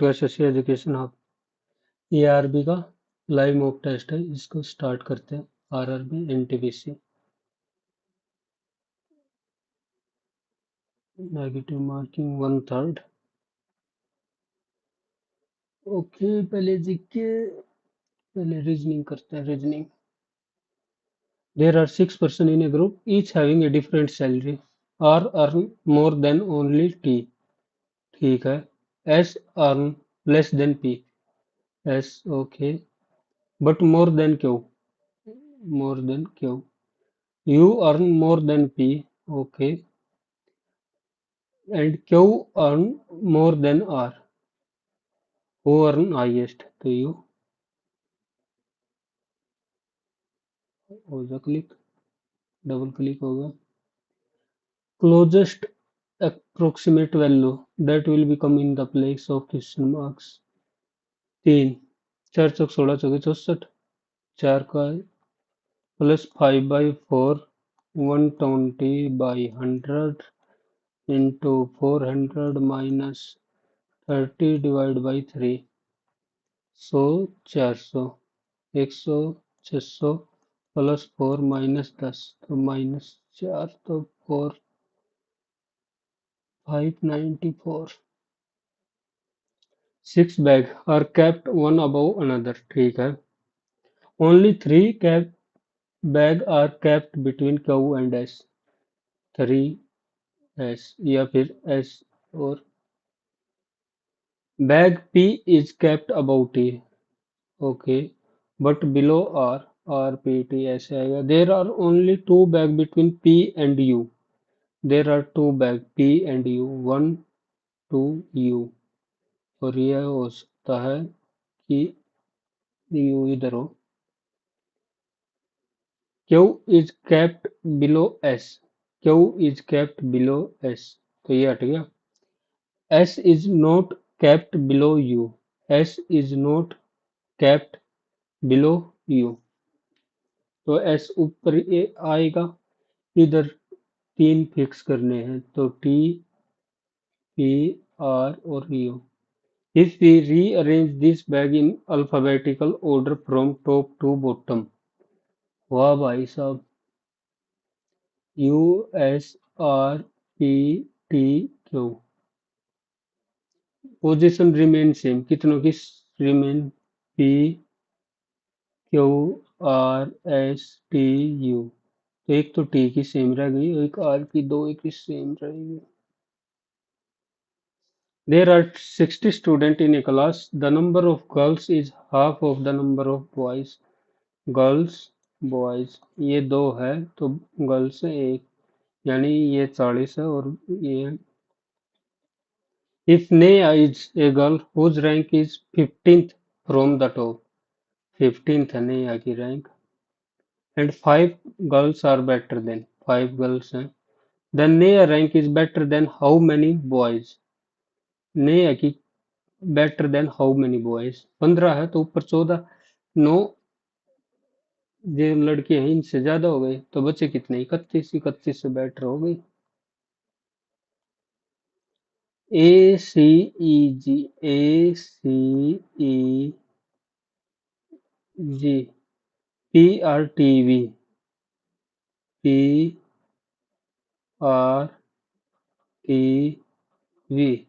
Twelfth education hub ARB का live mock test है। इसको स्टार्ट करते हैं। RRB NTPC negative marking 1/3। Okay, पहले जीके, पहले रीजनिंग करते हैं। Reasoning, there are 6 person in a group, each having a different salary or earn more than only T। ठीक है। S earn less than P। S okay, but more than Q। more than Q। U earn more than P, okay, and Q earn more than R। Who earn highest? तो U होगा। Click, double click होगा। Closest approximate value that will become in the place of question marks। 3, 4 × 16 = 64। 4 का plus 5/4 120/100 into 400 minus 30 divided by 3। 100 400 100 600 plus 4 minus 10 तो -4 तो 4 594। 6 bag are kept one above another। ठीक है। Only 3 bag are kept between Q and S। 3S या फिर S। और bag P is kept above T, okay, but below R। RPT ऐसे आएगा। There are only 2 bag between P and U। There are 2 bag P and U, 1 2 U। और यह हो सकता है कि U इधर हो। Q is kept below S। Q is kept below S, तो ये हट गया। S is not kept below U। S is not kept below U, तो S ऊपर ये आएगा। इधर 3 फिक्स करने हैं, तो T P R और U। If we rearrange this bag in alphabetical order from top to bottom। वाह भाई साहब। U S R P T Q। Position remain same, कितनों की remain? P Q R S T U। तो एक तो T की सेम रह गई, एक R की, दो की सेम रहेगी। There are 60 students in a class. The number of girls is half of the number of boys। Girls boys ये 2 है, तो गर्ल्स है 1, यानी ये 40 है। और ये if Neha is a girl whose rank is 15th from the top। 15th है नेहा की rank. and 5 girls are better than, 5 girls हैं। then Neha rank is better than how many boys। Neha की better than how many boys. 15 है तो ऊपर 14, 9 जो लड़के हैं इनसे ज्यादा हो गए, तो बचे कितने? 31। 31 से बेटर हो गई। ACEG ACEG PRTV PRTV।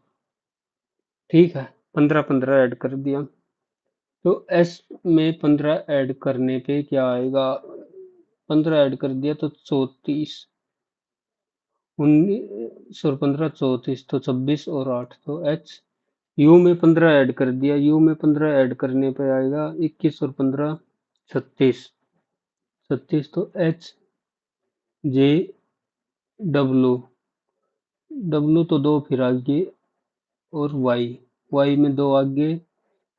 ठीक है, 15 ऐड कर दिया। तो S में 15 ऐड करने पे क्या आएगा? 15 ऐड कर दिया तो 34। 19 और 15 34, तो 26 और 8 तो H। U में 15 ऐड कर दिया, U में 15 ऐड करने पे आएगा 21 और 15 36। 36 तो H J W। W तो 2 फिर आगे, और Y में 2 आगे,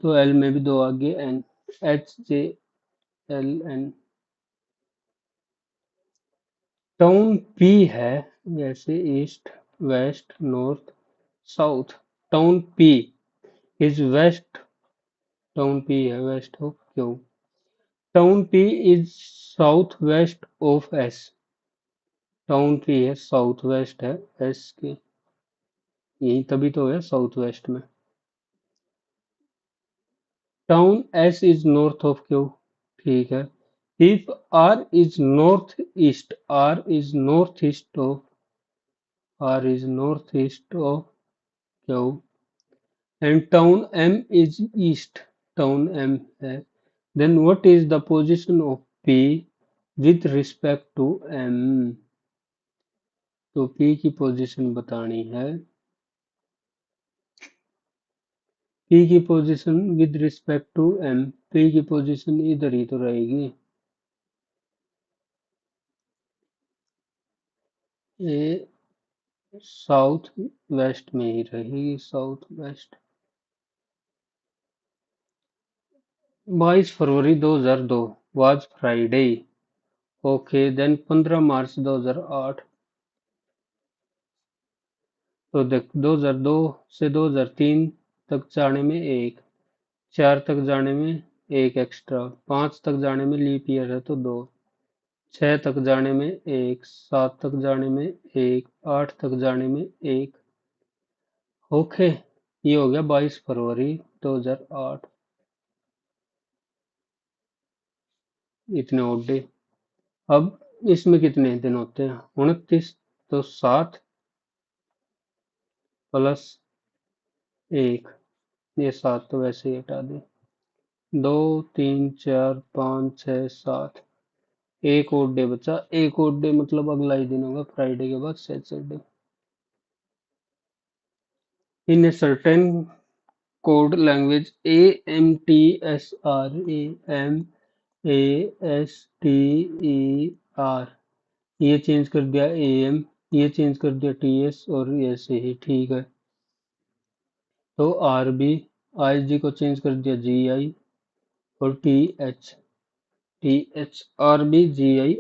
तो L में भी 2 आगे, N। HJLN। टाउन P है, जैसे east west north south. Town P is west. Town P है west of Q। Town P is south west of S। Town P है साउथ वेस्ट है S के, यही तभी तो है साउथ वेस्ट में। Town S is north of Q, ठीक है। If R is north east, R is north east of Q, and town M is east, town M है, then what is the position of P with respect to M? तो P की position बतानी है। P की position with respect to M, P की position इधर ही तो रहेगी, ये साउथ वेस्ट में ही रहेगी, साउथ वेस्ट। 22 फरवरी 2002 was Friday, okay then 15 March 2008, तो देख 2002 से 2003 तक जाने में एक, 4 तक जाने में एक एक्स्ट्रा, 5 तक जाने में लीप ईयर है तो दो, 6 तक जाने में एक, 7 तक जाने में एक, 8 तक जाने में एक, ओके। ये हो गया 22 फरवरी 2008, इतने ओड डे। अब इसमें कितने दिन होते हैं? 29, तो 7 प्लस 1, ये 7 तो वैसे ही हटा दे, 2 3 4 5 6 7, एक और डे बचा, एक और डे मतलब अगला ही दिन होगा फ्राइडे के बाद Saturday. In a certain code language AMTSRAMASTER, ये चेंज कर दिया AM, ये चेंज कर दिया TS, और ऐसे ही ठीक है। तो RB, IG को चेंज कर दिया GI, और TH RBGI,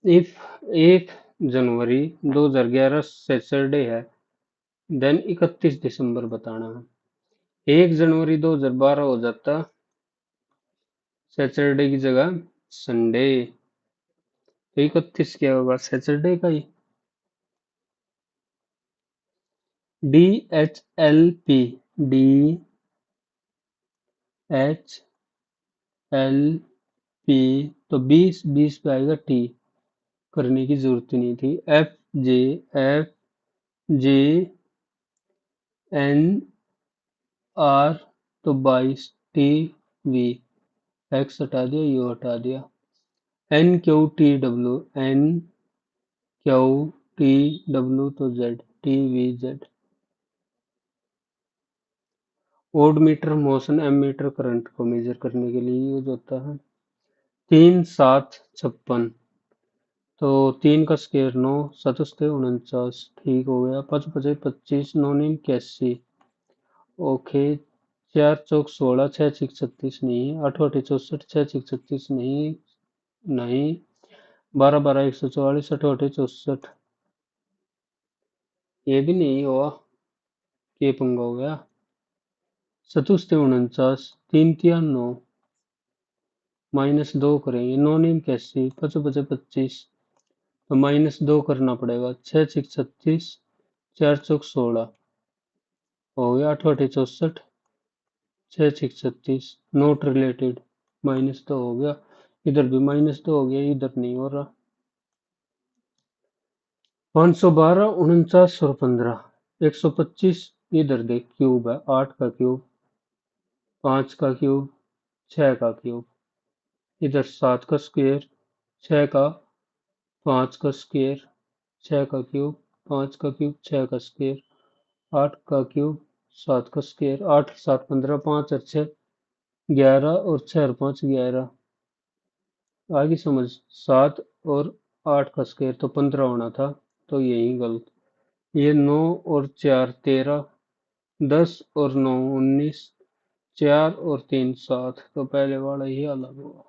if 1 January 2011 Saturday है, देन 31 दिसंबर बताना है। 1 जनवरी 2012 हो जाता सैटरडे की जगह संडे, तो 31 क्या होगा? सैटरडे का ही। DHLP, DHLP, तो 20 पे आएगा T, करने की जरूरत ही नहीं थी। FJFJNR, तो 22 TV, एक्स हटा दिया, यू हटा दिया। NQTW, तो ZTVZ। Odometer motion ammeter current को मेजर करने के लिए यूज होता है। 3 7 56, तो 3 का स्क्वायर 9, 7 49, ठीक हो गया। 5 5 25, 9 9 81, ओके। 4 चौक 16, 6 6 36 नहीं, 8 8 64, 6 6 36 नहीं, नहीं। 12 12 144, 8 8 64, ये भी नहीं हुआ, ये पंगा हो गया। 7 49, 3 3 9, -2 करेंगे, 9 9 81, 5 5 25, तो -2 करना पड़ेगा। 6 6 36, 4 चौक 16, हो गया। 8 8 64, 6 6 36, नॉट रिलेटेड, -2 हो गया। इधर भी -2 हो गया, इधर नहीं हो रहा। 512 49 और 15, 125, इधर देख क्यूब है, 8 का क्यूब, 5 का क्यूब, 6 का क्यूब, इधर 7 का स्क्वायर, 6 का, 5 का स्क्वायर, 6 का क्यूब, 5 का क्यूब, 6 का स्क्वायर, 8 का क्यूब, 7 का स्क्वायर, 8 7 15, 5 और 6 11, और 6 और 5 11, आगे समझ। 7 और 8 का स्क्वायर तो 15 होना था, तो यही गलत। ये 9 और 4 13, 10 और 9 19, 4 और 3 7, तो पहले वाला ही अलग हुआ।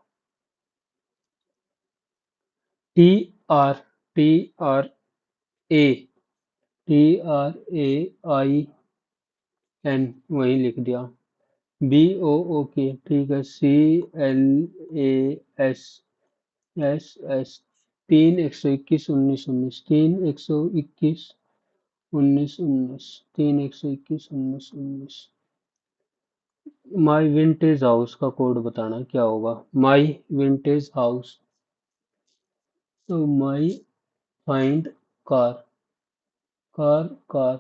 TR, TRAIN वही लिख दिया। BOOK, ठीक है। CLASSS, 3 121 19 19, 3 121 उन्नीस उन्नीस, 3 121 उन्नीस उन्नीस। माई विंटेज हाउस का कोड बताना क्या होगा। माई विंटेज हाउस, तो my find car, car car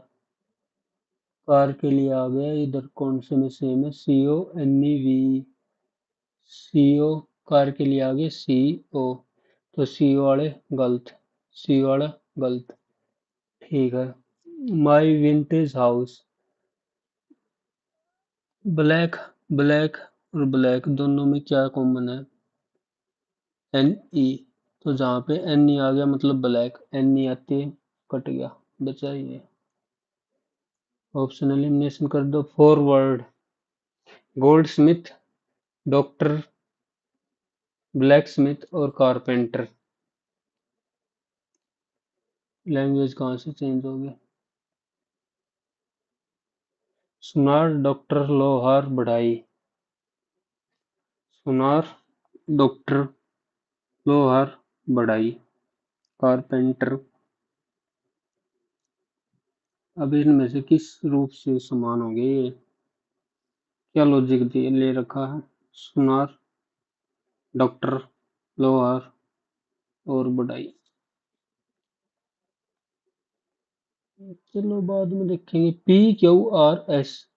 car के लिए आ गया, इधर कौन से में सेम है, CONEV, CO, कार के लिए आ गया CO, तो CO वाले गलत, सी वाला गलत। ठीक है। माई विंटेज हाउस, ब्लैक, ब्लैक और ब्लैक दोनों में क्या कॉमन है, NE, तो जहाँ पे NE आ गया मतलब ब्लैक, NE आती है, कट गया, बचा ये। ऑप्शन एलिमिनेशन कर दो। Forward, gold Smith, doctor, black Smith और कारपेंटर। लैंग्वेज कहाँ से चेंज हो गया। सुनार, डॉक्टर, लोहार, बढ़ाई। सुनार, डॉक्टर, लोहार, बढ़ाई, कारपेंटर। अब इनमें से किस रूप से समान हो गए ये, क्या लॉजिक दिए ले रखा है। सुनार, डॉक्टर, लोहार और बढ़ाई। चलो बाद में देखेंगे। PQRS,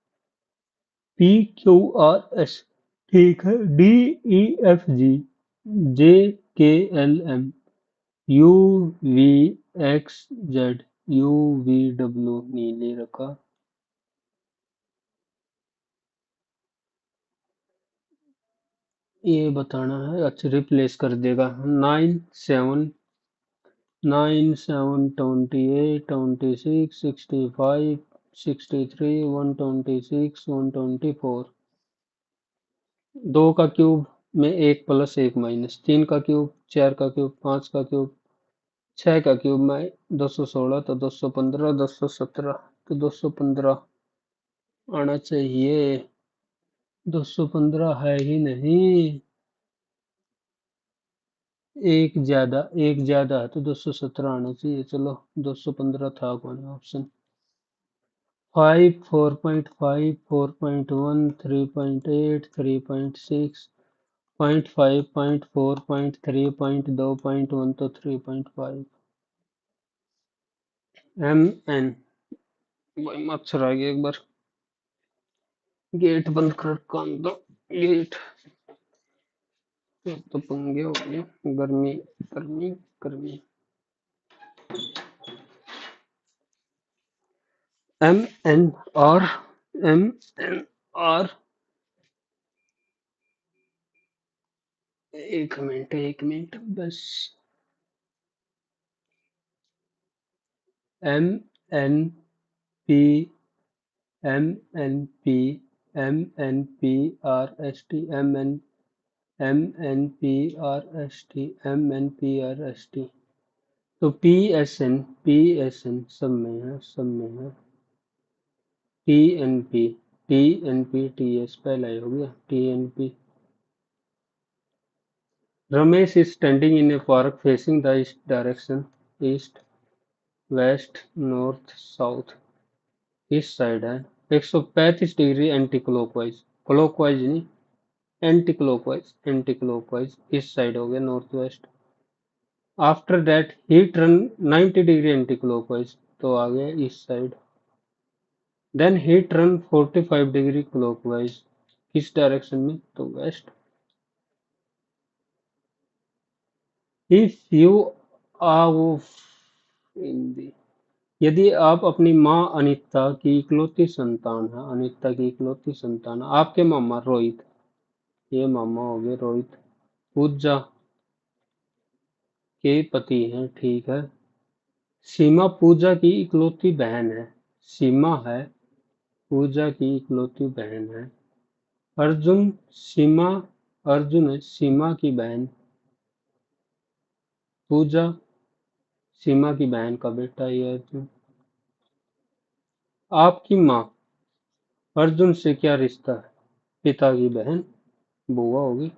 PQRS, ठीक है। DEFG, JKLM, UVXZ, UVW नहीं ले रखा। ये बताना है, अच्छा रिप्लेस कर देगा। 9 7 98 26 65 63 124। 2 का क्यूब में 1 + 1 - 3 का क्यूब, 4 का क्यूब, 5 का क्यूब, 6 का क्यूब में 216, तो 215, 217, तो 215 आना चाहिए। 215 है ही नहीं, एक ज्यादा है तो 217 आना चाहिए। चलो 215 था कौन ऑप्शन। 5, 4.5, 4.1, 3.8, 3.6, 0.5, 0.4, 0.3, 0.2, 0.1, तो 3.5। MN, भाई मच्छर आ गया एक बार, गेट बंद कर काम दो। गेट तो पंगे हो गए, गर्मी गर्मी गर्मी। MNR, MNR, एक मिनट बस। MNP, MNP, MNPRST, MNPRST, MNPRST, तो PSN सब में है, सब में है। TNP, TNPTS पहला ही हो गया, TNP। Ramesh is standing in a park facing the east direction, east, west, north, south। इस साइड है 135 डिग्री एंटी क्लॉकवाइज, क्लॉकवाइज नहीं, एंटी क्लॉकवाइज, एंटी क्लॉकवाइज इस साइड हो गया, north west. After that he turn 90 degree anti clockwise, तो आ गया इस side. Then he turn 45 degree clockwise, किस डायरेक्शन में, तो west. If you are in the, यदि आप अपनी माँ अनीता की इकलौती संतान है, अनीता की इकलौती संतान है, आपके मामा रोहित, ये मामा हो गए रोहित, पूजा के पति हैं, ठीक है। सीमा पूजा की इकलौती बहन है, सीमा है पूजा की इकलौती बहन है। अर्जुन, सीमा, अर्जुन है सीमा की बहन, पूजा सीमा की बहन का बेटा ये अर्जुन। आपकी माँ अर्जुन से क्या रिश्ता है, पिता की बहन, बुआ होगी।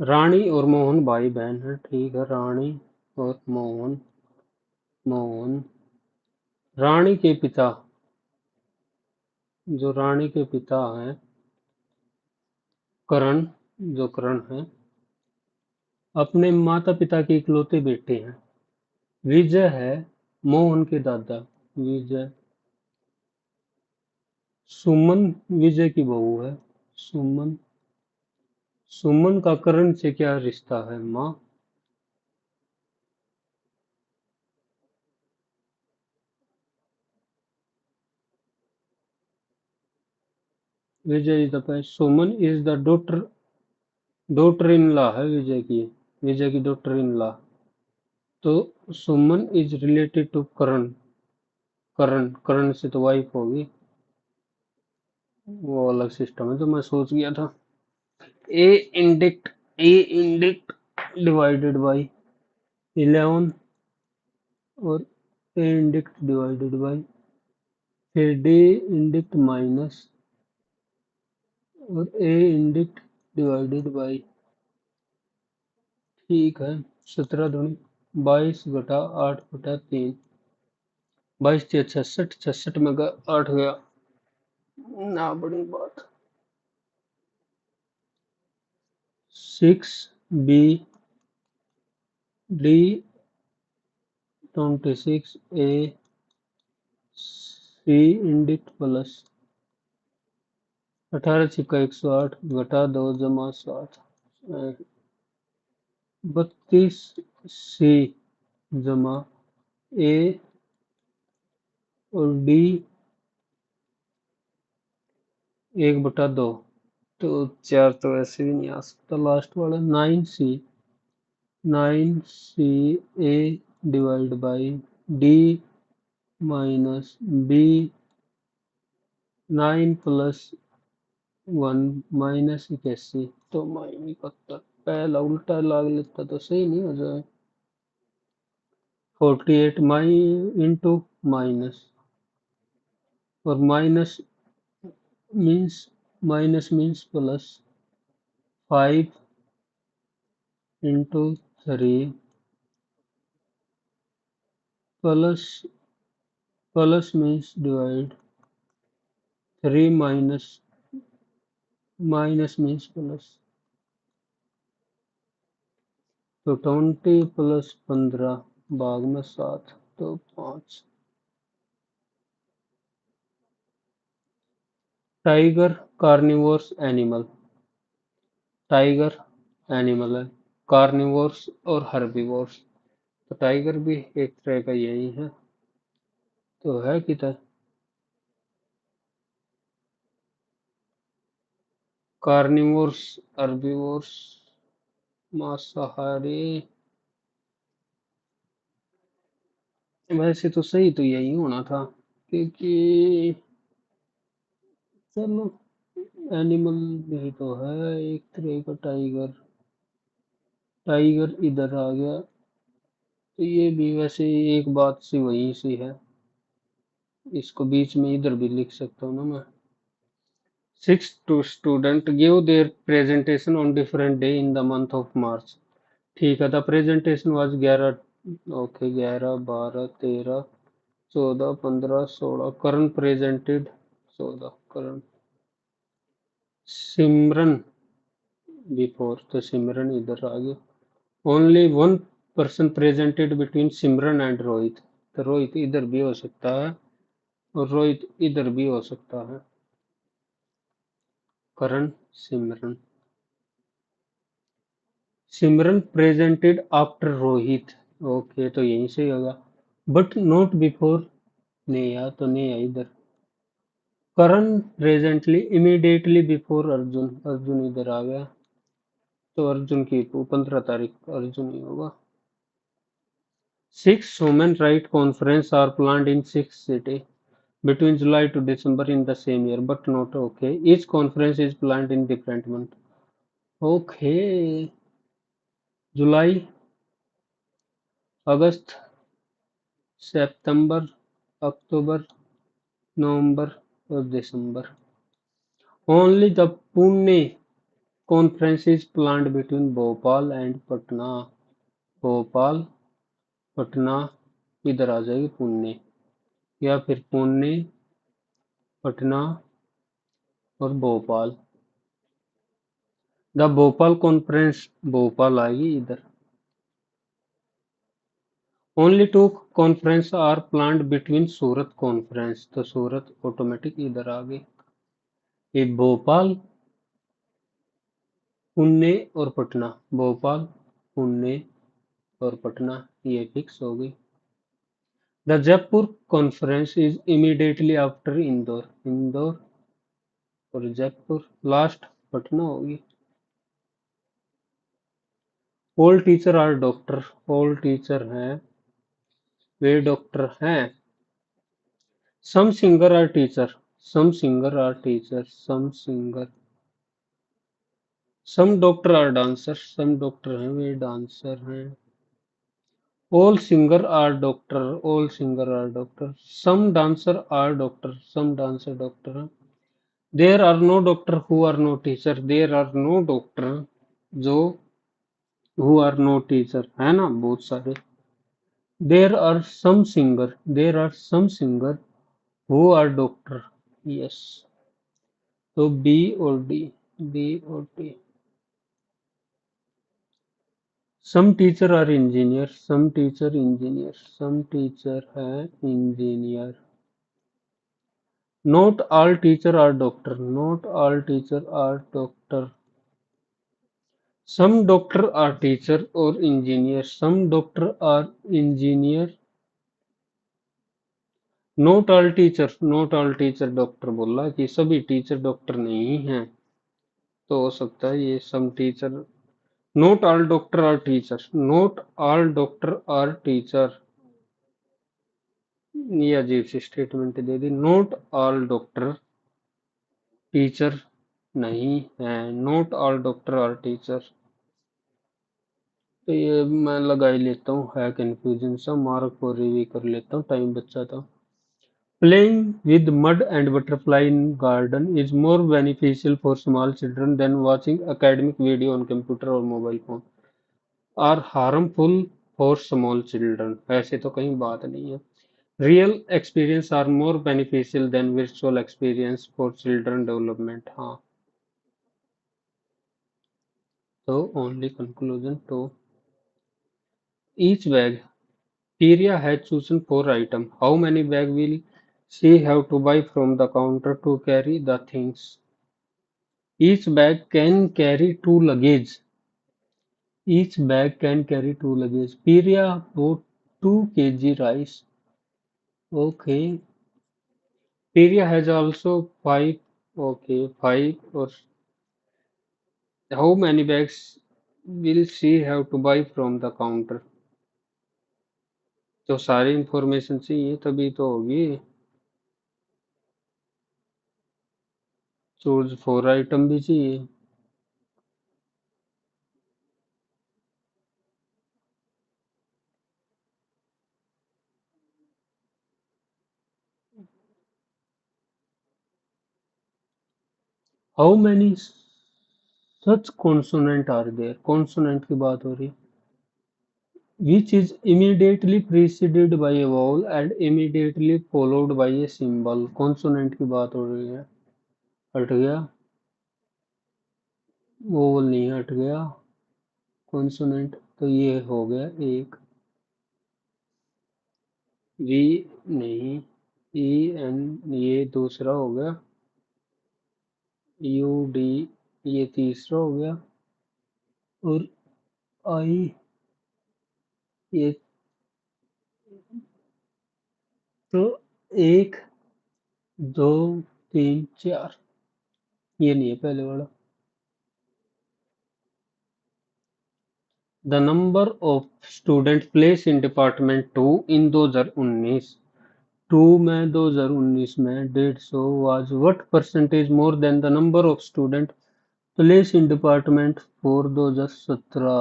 रानी और मोहन भाई बहन है, ठीक है। रानी और मोहन मोहन रानी के पिता, जो रानी के पिता हैं करण, जो करण है, अपने माता पिता के इकलौते बेटे हैं। विजय है मोहन के दादा। विजय, सुमन विजय की बहू है। सुमन, सुमन का करण से क्या रिश्ता है? माँ। Vijay is the, Suman is the daughter, daughter in law है विजय की, विजय की डॉटर इन लॉ। तो Suman is related to Karan, Karan Karan से तो वाइफ होगी। वो अलग सिस्टम है जो मैं सोच गया था। A indicates, A indicates divided by 11, और ए इंडिक्ट डिवाइडेड बाई, फिर डी इंडिक्ट माइनस, और ए इंडिक्ट डिवाइडेड बाई, ठीक है, 17 दूनी 22 घटा 8/3, 22 × 6 = 66, 66 में 8 गया, ना बड़ी बात। 6b d 26 a c indict plus 18 × 6 = 108 घटा 2 जमा 7, 32c जमा ए और डी 1/2, तो 4 तो ऐसे भी नहीं आ सकता, लास्ट वाला 9c, 9c a divide by d minus b, 9 + 1 -81, तो -71, पहला उल्टा लाग लेता तो सही नहीं हो जाए। 48 माइ इंटू माइनस, और minus means plus, 5 × 3 plus, plus means divide, 3 minus means plus, तो 20 + 15 भाग में 7, तो 5। Tiger carnivorous animal, tiger animal है, कार्निवोरस और हर्बीवोरस, तो टाइगर भी एक तरह का यही है, तो है किधर? कार्निवोरस, हर्बीवोरस, मांसाहारी, वैसे तो सही तो यही होना था, क्योंकि चलो एनिमल भी तो है एक तरह का टाइगर, टाइगर इधर आ गया, तो ये भी वैसे एक बात सी वही सी है, इसको बीच में इधर भी लिख सकता हूँ ना मैं। 6 students give their presentation on different day in the month of March, ठीक है, the presentation was 11, okay, 11, 12, 13, 14, 15, 16, Karan presented 14, Karan, Simran before, तो सिमरन इधर आ गया, only one person presented between Simran and Rohit, तो रोहित इधर भी हो सकता है और रोहित इधर भी हो सकता है, करण, सिमरन, सिमरन प्रेजेंटेड आफ्टर रोहित, ओके, तो यहीं से होगा, बट नॉट बिफोर नेहा, तो नेहा इधर, Karan presently immediately before Arjun, Arjun इधर आ गया, तो अर्जुन की 15 तारीख अर्जुन ही होगा। 6 human right conference are planned in 6 cities between July to December in the same year, but not okay. Each conference is planned in different month. Okay, जुलाई, अगस्त, सितंबर, अक्टूबर, नवंबर और दिसंबर। Only the Pune conference is planned between Bhopal and Patna. Bhopal Patna इधर आ जाएगी पुणे, या फिर पुणे, पटना और Bhopal. The Bhopal conference, Bhopal आएगी इधर। Only two conference are planned between Surat conference, तो Surat automatic इधर आ गई। ये भोपाल, पुणे और पटना, भोपाल, पुणे और पटना, ये फिक्स हो गई। The Jaipur conference is immediately after Indore, Indore और जयपुर, लास्ट पटना होगी। All teacher are doctor, all teacher हैं वे डॉक्टर हैं। Some singer are teacher, some singer are teacher, some singer. Some doctor are dancer, some doctor हैं वे डांसर हैं। All singer are doctor, all singer are doctor. Some dancer are doctor, some dancer doctor हैं। There are no doctor who are no teacher, there are no doctor जो who are no teacher है ना, बहुत सारे। There are some singer, there are some singer who are doctor, yes. तो B और D, B और D. Some teacher are engineer, some teacher engineer, some teacher है engineer. Not all teacher are doctor, not all teacher are doctor. Some doctor are teacher और engineer, some doctor are engineer. Not all teacher, not all teacher doctor बोला कि सभी teacher doctor नहीं हैं, तो हो सकता है ये some teacher. Not all doctor are teacher, not all doctor are teacher, ये अजीब सी स्टेटमेंट दे दी। नॉट ऑल डॉक्टर टीचर नहीं है, not all doctor are teacher. तो ये मैं लगा ही लेता हूँ, है कंफ्यूजन सा, मार्क को रिव्यू कर लेता हूँ, टाइम बचा था। Playing with mud and butterfly in garden is more beneficial for small children than watching academic video on computer or mobile phone. Are harmful for small children. ऐसे तो कहीं बात नहीं है। Real experience are more beneficial than virtual experience for children development. हाँ, तो only conclusion to each bag. Priya had chosen 4 items. How many bags will she have to buy from the counter to carry the things? Each bag can carry 2 luggage. Each bag can carry 2 luggage. Priya bought 2 kg rice. Okay. Priya has also five. Okay, five. Or how many bags will she have to buy from the counter? तो सारी information चाहिए तभी तो होगी। Choose 4 item भी चाहिए। How many such consonant are there, consonant की बात हो रही। Which is immediately preceded by a vowel and immediately followed by a symbol, consonant की बात हो रही है। हट गया, वोवल नहीं हट गया, कॉन्सोनेंट तो ये हो गया एक। वी नहीं, ई एन ये दूसरा हो गया, यू डी ये तीसरा हो गया, और आई ये, तो एक, दो, तीन, चार, ये नहीं है पहले वाला। The number of students placed in Department 2 in 2019, 2 में 2019 में 150 was what percentage more than the number of students placed in Department 4 2017?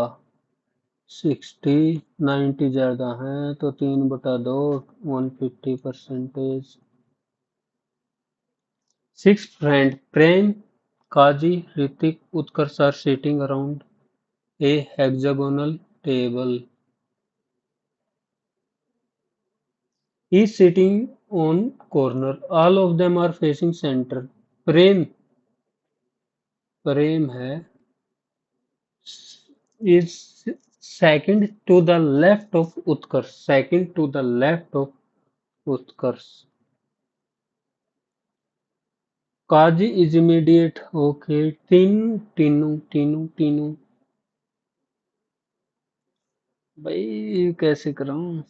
60, 90 ज्यादा है तो 3/2, 150%। Six friends Prem, Kaji, Ritik, Utkarsh are sitting around a hexagonal table. is sitting on corner. All of them are facing center. प्रेम प्रेम है is second to the left of Utkarsh. Second to the left of Utkarsh. Kaji is immediate. Okay. Tinu. भाई कैसे कराऊं?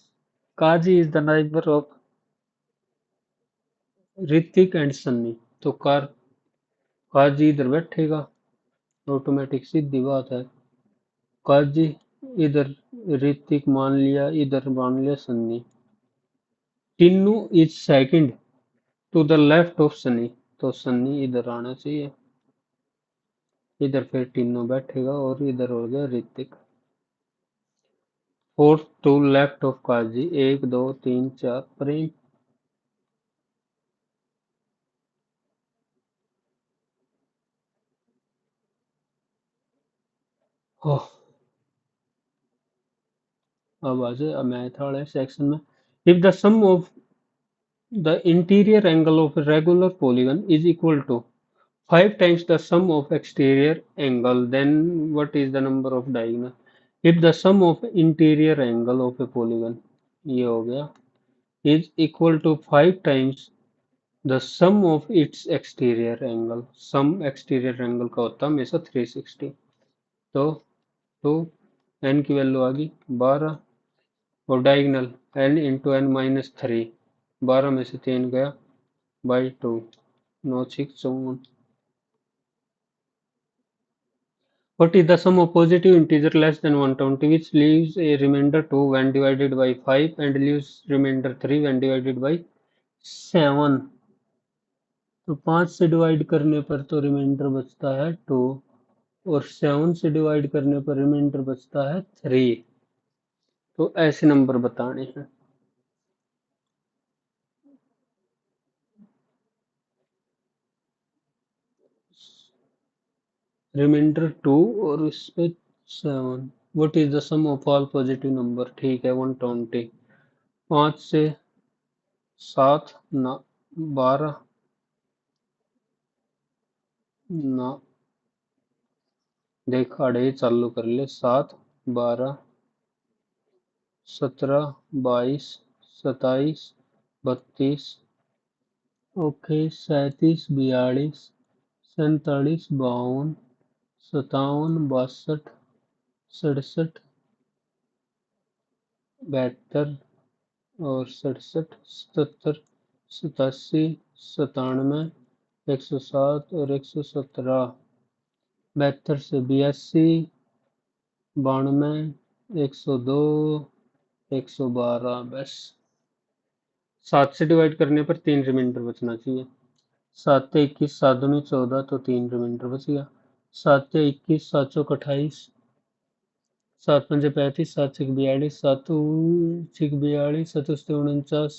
Qazi is the neighbour of Hrithik and Sunny. तो काजी इधर बैठेगा, automatic सीधी बात है। काजी इधर ऋतिक मान लिया, इधर मान लिया Sunny. Tinnu is second to the left of Sunny, तो सन्नी इधर आना चाहिए। इधर फिर टिन्नू बैठेगा और इधर हो गया Hrithik. Fourth to left of Qazi, 1 2 3 4 Prem. Oh, अब आ जाए मैथ वाले सेक्शन में। If the sum of the interior angle of a regular polygon is equal to 5 times the sum of exterior angle, then what is the number of diagonal? If the sum of interior angle of a polygon, ये हो गया, is equal to 5 times the sum of its exterior angle, sum exterior angle का होता है हमेशा 360, तो n की value आ गई 12 और diagonal n into n minus 3, 12 में से 3 गया by 2, 9 6 54। What is the sum of positive integer less than 120 which leaves a remainder 2 when divided by 5 and leaves remainder 3 when divided by 7? तो 5 से डिवाइड करने पर तो रिमाइंडर बचता है 2 और 7 से डिवाइड करने पर रिमाइंडर बचता है 3। तो ऐसे नंबर बताने हैं। रिमाइंडर 2 और इस पे 7। What is the sum of all positive number? ठीक है 120। 5 से 7 ना 12 ना, देख अड़े चालू कर ले। 7 12 17 22 27 32 ओके 37 42 47 52 57 62 67 72 और 67 77 87 97 107 और 117 72 से 82 92 102 112। बस 7 से डिवाइड करने पर 3 रिमाइंडर बचना चाहिए। 7 21 7 दूनी 14 तो 3 रिमाइंडर बच गया। 7 21 7 चौक 28 7 पंजे 35 7 छक 42 7 छक 42 7 उसते 49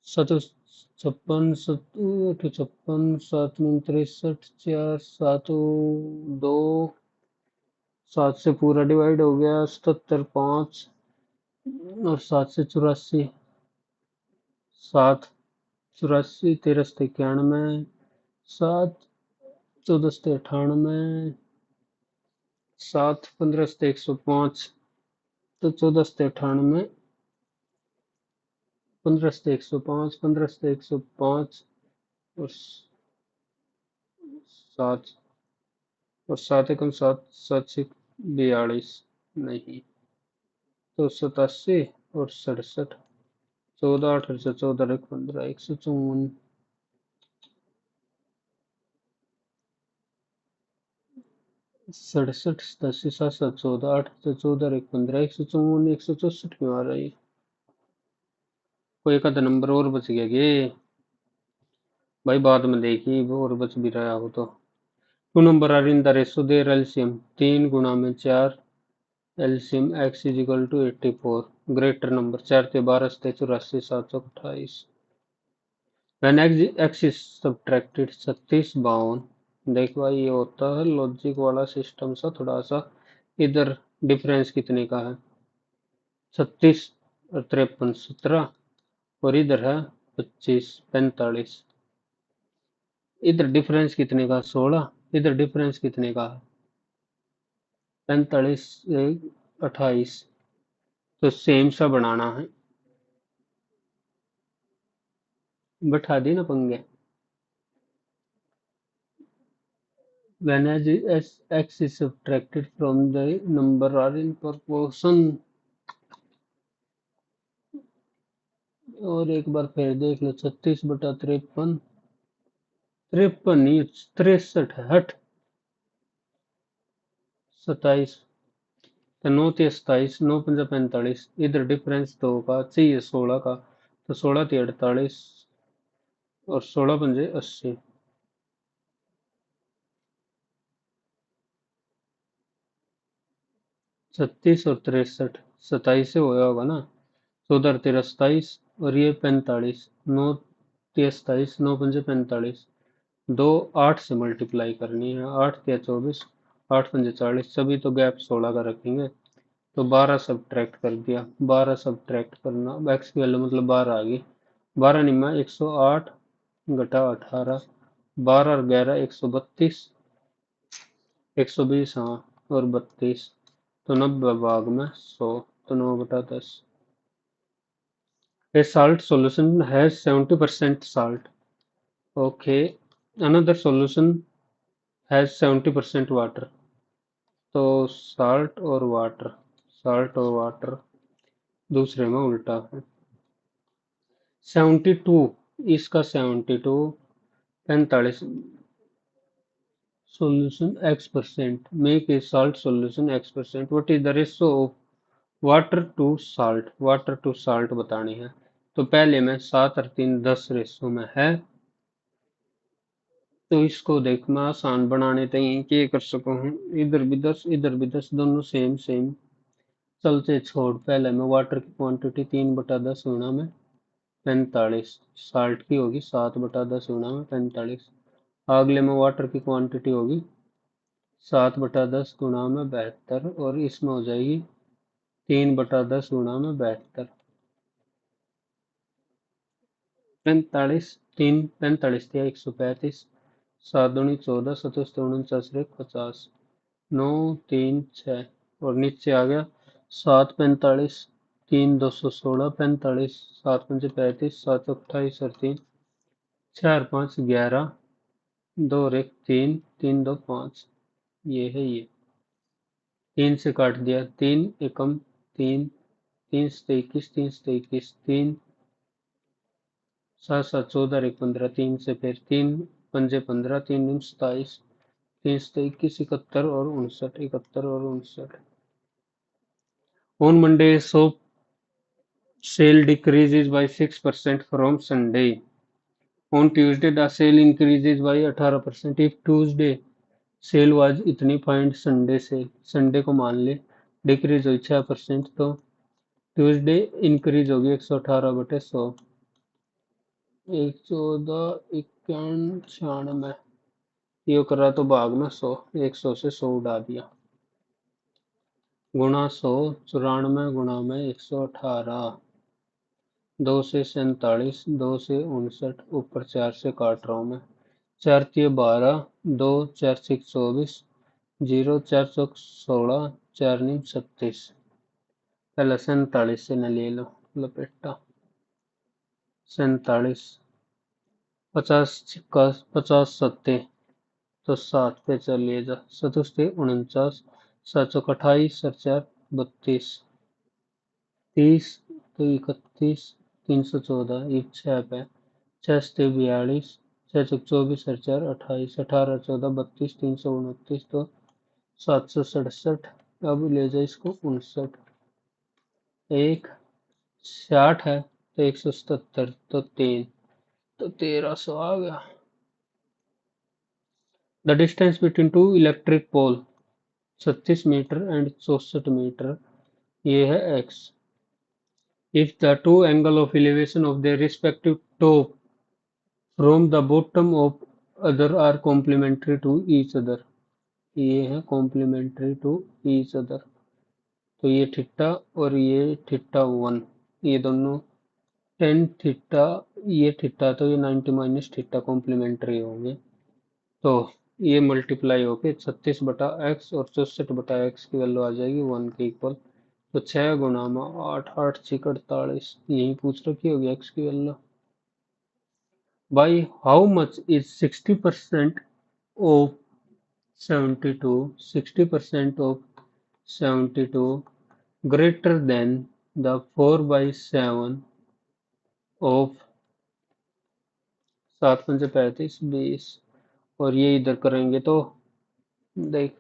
7 56 7 56 7 63 4 7 2 7 से पूरा डिवाइड हो गया 77 5 और 7 से 84 7 84 13 से 91 7 14 से 98 7 15 से 105 तो 14 से 98 15 से 105 15 से 105 और 7 और 7 एकम 7 7 से 42 नहीं तो 87 और 67 14 8 से 14 1 15 154 67 87 7 7 14 8 से 14 1 15 154 164 क्यों आ रही है? कोई एक आधा नंबर और बच गया ये भाई, बाद में देखिए और बच भी रहा हो तो। 2 number are in the ratio their LCM 3 गुणा में 4 LCM x is equal to 84 greater number 4 थे 12 से 84 728 व्हेन x इज सब्ट्रैक्टेड 36 52। देख भाई ये होता है लॉजिक वाला सिस्टम सा थोड़ा सा। इधर डिफरेंस कितने का है 36 और 53 17, और इधर है 25 45। इधर डिफरेंस कितने का 16, इधर डिफरेंस कितने का 45 28। तो सेम सा बनाना है, बैठा दी ना पंगे। When as x is subtracted from the number are in proportion। और एक बार फिर देख लो, 36/53, 53 नहीं 63 है, हट 27। तो 9 × 27, 9 × 45। इधर डिफरेंस तो का चाहिए 16 का, तो 16 × 48 और 16 × 80। 36 और 63 27 से होया होगा ना। तो उधर 27 और ये 45, 9 × 27, 9 × 45। दो 8 से मल्टीप्लाई करनी है, 8 × 24, 8 × 40, सभी तो गैप 16 का रखेंगे। तो 12 सब्ट्रैक्ट कर दिया, 12 सब्ट्रैक्ट करना, एक्स की वैल्यू मतलब 12 आ गई। 12 निम्मा 108 घटा 18, 12 और 11 132, 120 हाँ, और 32। तो 90 भाग में 100, तो 9/10। A salt solution has 70% salt. Okay, another solution has 70% water. तो साल्ट और वाटर दूसरे में उल्टा है। 72, इसका 72, 45 solution x%, make a salt solution x%, what is the ratio of water to salt, water to salt बतानी है। तो पहले में 7 और 3 10 रेशो में है। तो इसको देख मैं आसान बनाने तक क्या कर सकूँ, इधर भी 10 इधर भी 10, दोनों सेम सेम चलते छोड़। पहले में वाटर की क्वांटिटी 3/10 गुणा में 45, साल्ट की होगी 7/10 गुणा में 45। अगले में वाटर की क्वांटिटी होगी 7/10 गुणा में 72, और इसमें हो जाएगी 3/10 गुणा में 72। 45, 3 45 दिया 135, 7 दूनी 14, 27 49 50, 9 3 6, और नीचे आ गया 7 45, 3 216 45, 7 5 35, 7 28 और 3 4 5 11, 2 और 1 3, 3 2 5। ये है ये 3 से काट दिया, 3 एकम 3, 3 से 21, 3 से 21, 3 7 7 14 1 15, 3 से फिर 3 पंजे 15, 3 दूनी 27, 3 से 21 71 और 59, 71 और 59। On Monday, soap sale decreases by 6% from Sunday. On Tuesday, the sale increases by 18%. If Tuesday sale was इतनी पॉइंट, संडे से संडे को मान ले डिक्रीज हुई 6%, तो ट्यूसडे इंक्रीज होगी 118/100, 114 91 ये करा तो भाग में 100, 100 से 100 उड़ा दिया, गुणा 100, 94 गुणा में 118, 2 से 47, 2 से 59, ऊपर 4 से काट रहा हूँ मैं, 4 तिये 12, 2 4 6 24, 0 4 चौक 16, 4 नी 36। पहले 47 से न ले लो लपेटा, 47, 50 छिक्का 50 सत्ते, तो 7 पे चलिए जा, 7 49, 7 चौक 28, 4 32, 30, तो 31, 314, ये 6 पे, 6 से 42, 6 चौक 24, 4 28, 18 14 32, 329, तो 767। अब ले जाए इसको 59, एक 60 है तो 177, तो 3, तो 1300 आ गया। The distance between two electric pole 36 metre and 64 metre, ये है x। If the two angle of elevation of their respective top from the bottom of other are complementary to each other, ये है complementary to each other। तो ये theta और ये theta 1, ये दोनों टेन थीटा, ये थीटा तो ये 90 माइनस थीटा कॉम्प्लीमेंट्री होंगे, तो ये मल्टीप्लाई होके 36/x और 64/x की वैल्यू आ जाएगी 1 के इक्वल। तो 6 गुणा में 8, 8×6 = 48, यही पूछ रखी होगी x की value. By how much is 60% of 72, 60% of 72 greater than the 4/7 of 7×5 = 20। और ये इधर करेंगे तो देख,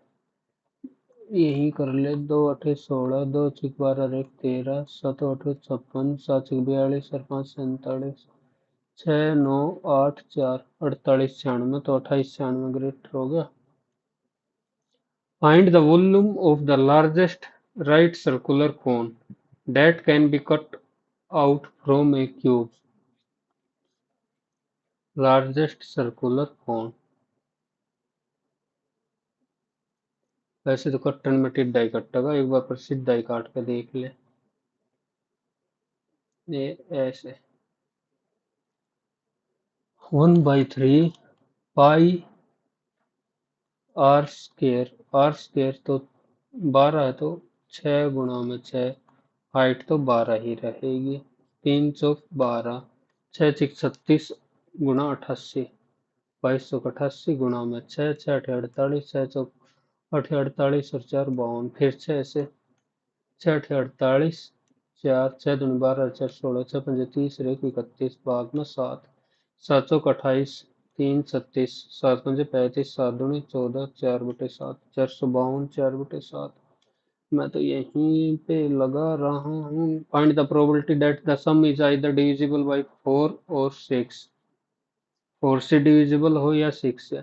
यही कर ले, 2×8 = 16, 2×6 = 12, 1×13, 7×8 = 56, 7×6 = 42 और 5×47, 6, 9, 8, 4, 48, 96, तो 28, 96 ग्रेटर हो गया। Find the volume of the largest right circular cone that can be cut out from a cube. Largest circular cone. वैसे तो कट्टन में टिड्डा ही कटेगा, एक बार पर सीधा ही काट के देख ले। ये ऐसे 1/3 पाई r² तो 12 है, तो 6 गुणा में 6, हाइट तो 12 ही रहेगी। 3×12, 6×6 = 36 गुणा 88, 2288 गुणा में 6, 6×8 = 48, 6×4 = 48 और 4 = 52, फिर 6 से 6×8 = 48, 4, 6×2 = 12, 4 = 16, 6×5 = 30 और 1 = 31, भाग में 7, 7×4 = 28, 3 = 36, 7×5 = 35, 7×2 = 14, 4/7, 452, 4/7। मैं तो यहीं पे लगा रहा हूँ। Find the probability that the some is either divisible by 4 और 6, 4 से डिविजिबल हो या 6 से।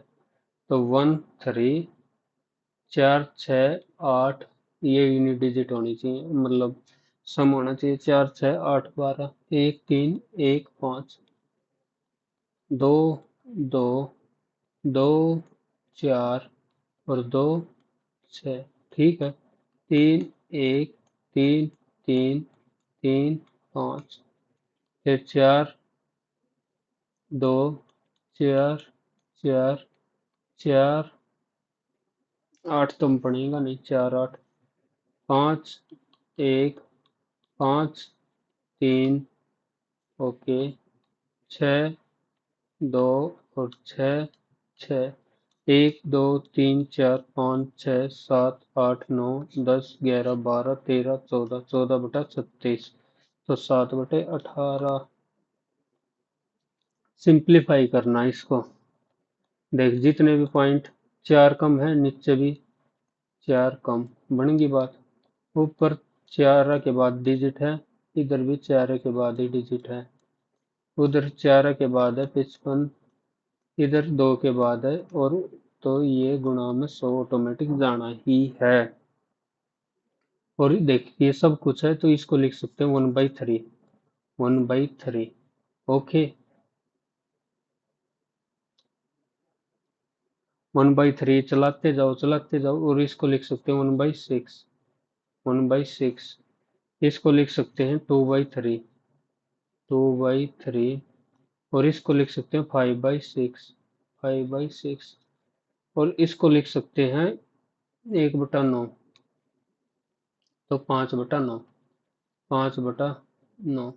तो 1, 3, 4, 6, 8, ये यूनिट डिजिट होनी चाहिए, मतलब सम होना चाहिए। 4, 6, 8, 12, 1, 3, 1, 5, 2, 2, 2, 4 और 2, 6, ठीक है। 3, 1, 3, 3, 3, 5, फिर 4, 2, 4, 4, 4, 8 तो पड़ेगा नहीं, 4, 8, 5, 1, 5, 3, ओके, 6, 2 और 6, 6, 1, 2, 3, 4, 5, 6, 7, 8, 9, 10, 11, 12, 13, 14, 14/36, तो 7/18। सिंप्लीफाई करना इसको। देख, जितने भी पॉइंट 4 कम है, नीचे भी 4 कम, बनेगी बात। ऊपर 4 के बाद डिजिट है, इधर भी 4 के बाद ही डिजिट है, उधर 4 के बाद है 55, इधर 2 के बाद है, और तो ये गुणा में 100 ऑटोमेटिक जाना ही है। और देख, ये सब कुछ है, तो इसको लिख सकते हैं 1/3, 1/3, ओके। 1/3 चलाते जाओ, और इसको लिख सकते हैं 1/6, 1/6, इसको लिख सकते हैं 2/3, 2/3, और इसको लिख सकते हैं 5/6, 5/6, और इसको लिख सकते हैं 1/9, तो 5/9, 5/9,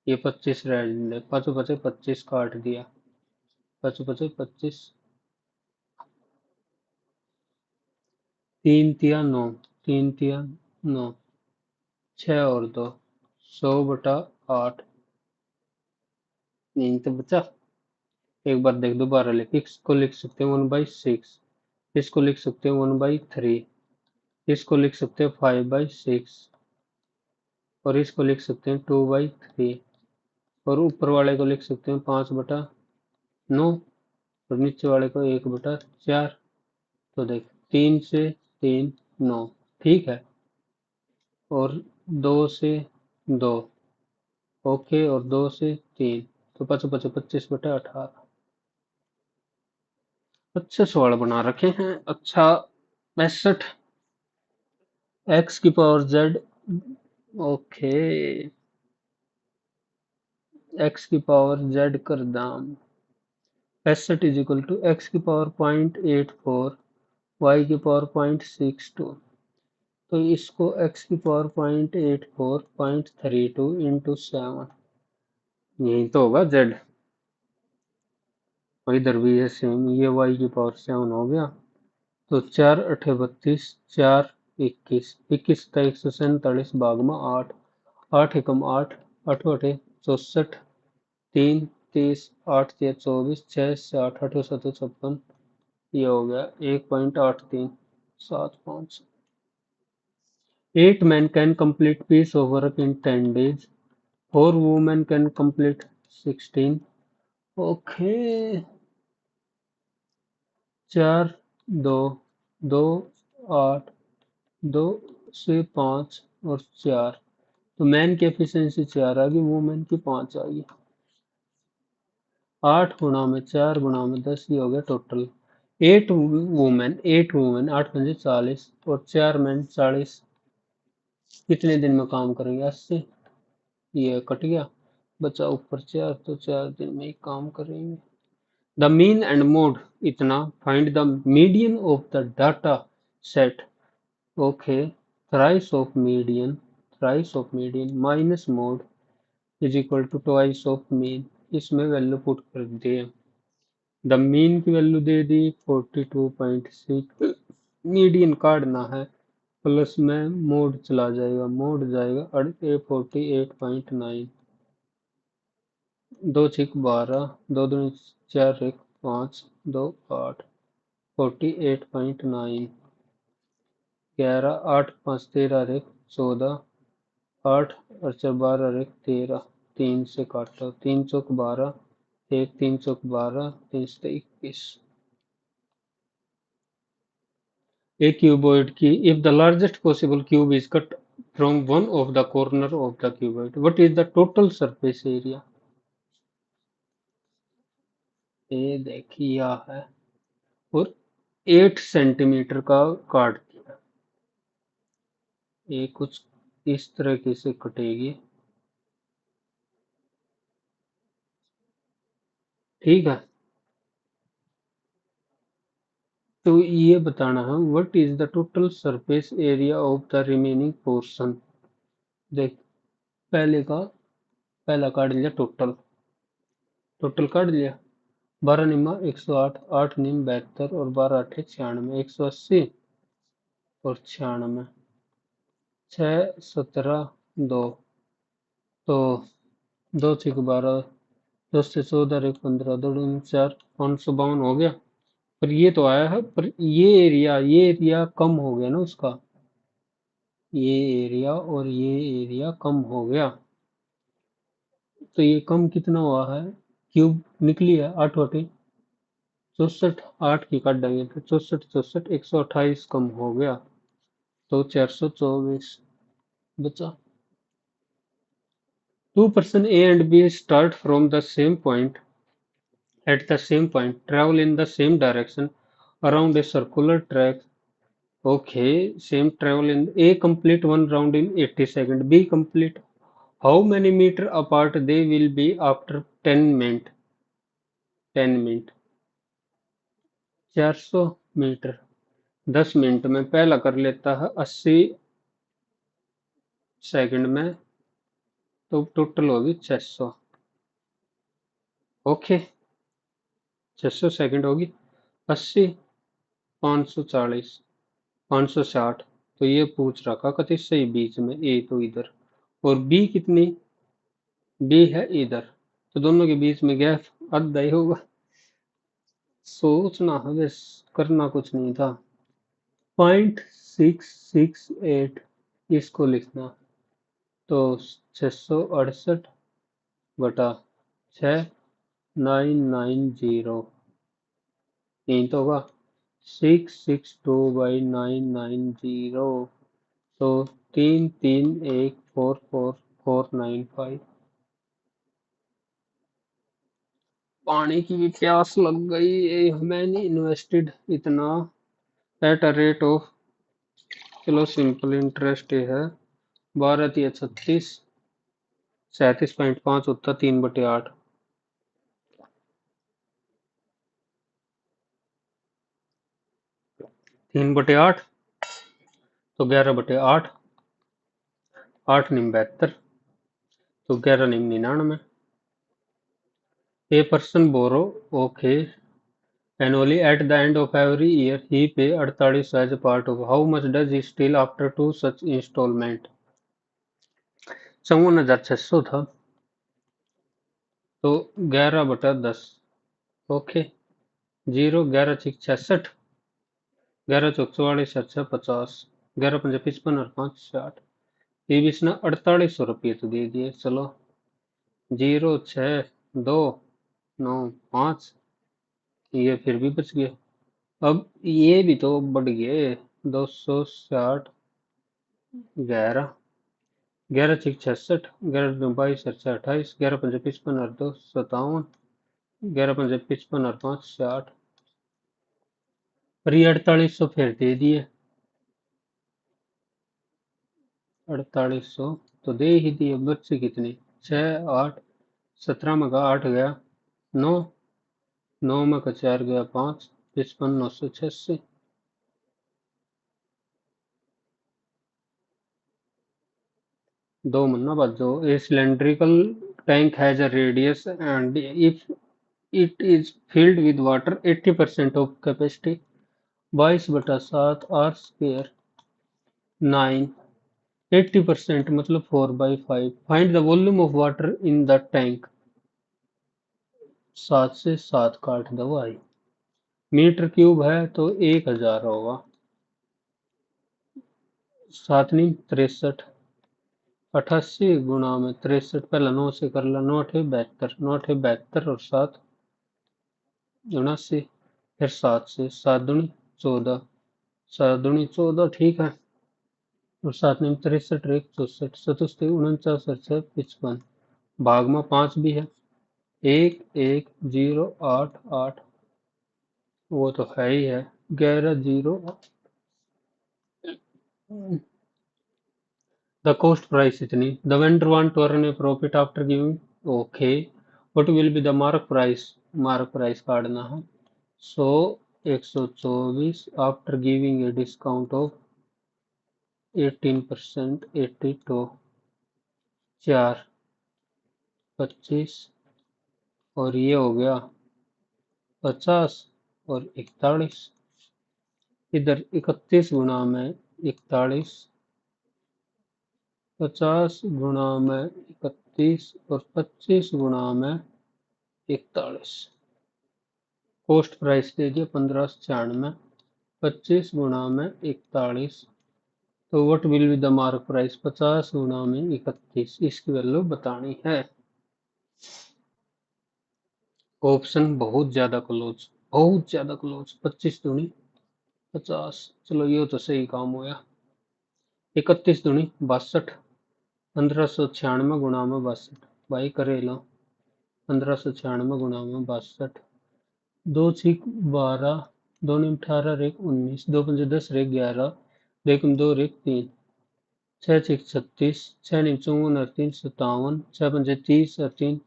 ये 25 रह गए, 5×5 = 25, काट दिया, 5×5 = 25, 3×3 = 9, 3×3 = 9, 6 और 2, 100/8, यही तो बचा। एक बार देख, दोबारा लिख, इसको लिख सकते हैं 1/6, इसको लिख सकते हैं 1/3, इसको लिख सकते हैं 5/6, और इसको लिख सकते हैं 2/3, और ऊपर वाले को लिख सकते हैं 5/9, और नीचे वाले को 1/4। तो देख, 3 से 3, 9, ठीक है, और 2 से 2, ओके, और 2 से 3, तो 5×5 = 25/18। अच्छे सवाल बना रखे हैं। अच्छा, 65 x⁻z ओके, एक्स की पावर जेड कर दाम एस set is equal to x की पावर 0.84, वाई की पावर 0.62। तो इसको x की पावर 0.84 0.32 इंटू 7, यही तो होगा z। और इधर भी है सेम, ये y की पावर 7 हो गया। तो 4 × 8 = 32, 4 × 21, 21 था 147 भाग में 8, 8 एकम 8, 8 8 64, 3 30, 8 3 24, 6 से 8 8 7 56, ये हो गया 1.8375। 8 men can complete piece of work in 10 days. 4 women can complete 16। Okay, 4 2 2 8 2 से 5 और 4, तो मैन की एफिशिएंसी 4 आ गई, वुमेन की 5 आ गई। 8 गुणा में 4 गुणा में 10, ये हो गया टोटल। 8 वुमेन 8 पंजे 40 और 4 मैन 40 कितने दिन में काम करेंगे? 80। ये कट गया, बचा ऊपर 4, तो 4 दिन में ही काम करेंगे। The mean and mode इतना, find the median of the data set। okay, thrice of median minus mode is equal to twice of mean। इसमें वैल्यू पुट कर दिए, द मीन की वैल्यू दे दी 42.6, मीडियन काटना है, प्लस में मोड चला जाएगा, मोड जाएगा 48.9, 2 6 12, 2 2 4 1 5, 2 8, 48.9, 11 8 5 13 1 14, 8 और 4 12 1 13, 3 से काटा, 3 चौक 12, 1 3 चौक 12, 3 से 21। A cuboid key, if the largest possible cube is cut from one of the corner of the cuboid, what is the total surface area? ये देखिए है, और 8 सेंटीमीटर का काट दिया, ये कुछ इस तरह से कटेगी, ठीक है। तो ये बताना है what is the total surface area of the remaining portion. देख, पहले का पहला काट लिया, टोटल टोटल काट लिया, 12 निम्मा 108, 8 निम 72 और 12 अठे 96, 180 और 96, 6 17 2, तो 2 6 12, 10 से 14 1 15, 2 दूनी 4, 552 हो गया। पर ये तो आया है, पर ये एरिया कम हो गया ना उसका, ये एरिया और ये एरिया कम हो गया। तो ये कम कितना हुआ है, क्यूब निकली है 8 वाटी 64, 8 की काट देंगे तो 64 64, 128 कम हो गया, तो 424 बचा। 2 person A and B start from the same point at the same point, travel in the same direction around a circular track। Okay, same travel in A complete one round in 80 seconds, B complete how many meter apart they will be after 10 minutes? 10 minute, 400 metre 10 minute में, पहला कर लेता है 80 second में, तो total होगी 600। Okay, 600 second होगी, 80 540 560, तो ये पूछ रखा कति सही बीच में, ए तो इधर और बी कितनी, बी है इधर, तो दोनों के बीच में गैप आधा ही होगा। सोचना है बस, करना कुछ नहीं था। 0.668 इसको लिखना, तो 668 बटा 6990, यही तो होगा, 662/990, तो 331449495। पानी की भी प्यास लग गई, मैंने इन्वेस्टेड इतना एट अ रेट ऑफ, चलो सिंपल इंटरेस्ट है 12 तिया 36, 37.5 होता 3/8। 3/8 तो 11/8, 8 निम 72, तो 11 निम 99। A person borrow, okay, annually at the end of every year he pay 48 as a part of how much does he still after two such installment? 54,600 था, तो 11/10, ओके। 0, 11×6 = 66, 11×4 = 44, 50, 11×5 = 55 और 5 = 60। ये भी इसने 4800 रुपये तो दे दिए। चलो 0, 6, 2, 9, 5, ये फिर भी बच गया। अब ये भी तो बढ़ गए, 260, 11, 11×6 = 66, 11×22 = 28, 11×5 = 55 और 2 = 57, 11×5 = 55 और 5 = 60। और ये 4800 फिर दे दिए, 4800 तो दे ही दिए। बच्चे कितने, 6, 8, 17 में का 8 गया 9, 9 में का 4 गया 5, 55, 986। दो मन्ना बाजो। A cylindrical tank has a radius and if it is filled with water 80% of capacity, 22/7 r square 9, 80% मतलब 4/5। Find the volume of water in the tank। 7 से 7 काट दो भाई, मीटर क्यूब है तो 1000 होगा। 7 नी 63, 88 गुणा में 63, पहला 9 से कर ला, 9 8 72, 9 8 72 और 7 79, फिर 7 से 7 दूनी 14, 7 दूनी 14, ठीक है। और 7 नीम 63, 1 64, 77, 49 और 6 55, भाग में 5 भी है, 1 1 0 8 8, वो तो है ही है। 11 0, the cost price इतनी, the vendor want to earn a profit after giving, okay, what will be the mark price, mark price काटना है। 100, 124 after giving a discount of 18%, 82, 4, 25 और ये हो गया 50 और 41, इधर 31 गुणा में 41, 50 गुणा में 31 और 25 गुणा में 41। कोस्ट प्राइस दे दिया 1596, 25 गुणा में 41, तो what will be the mark price, 50 गुणा में 31, इसकी वैल्यू बतानी है। ऑप्शन बहुत ज्यादा क्लोज, बहुत ज्यादा क्लोज। 25 दूनी 50, चलो ये तो सही काम होया। 31 दूनी 62, 1596 गुणा में 62, भाई करे लो। 1596 गुणा में 62, 2 6 12, 2 नीम 18, 1 19, 2 5 10, 1 11, 2 1 2, 1 3, 6 6 36, 6 नीम 54 और 3 57, 6 5 30 और 3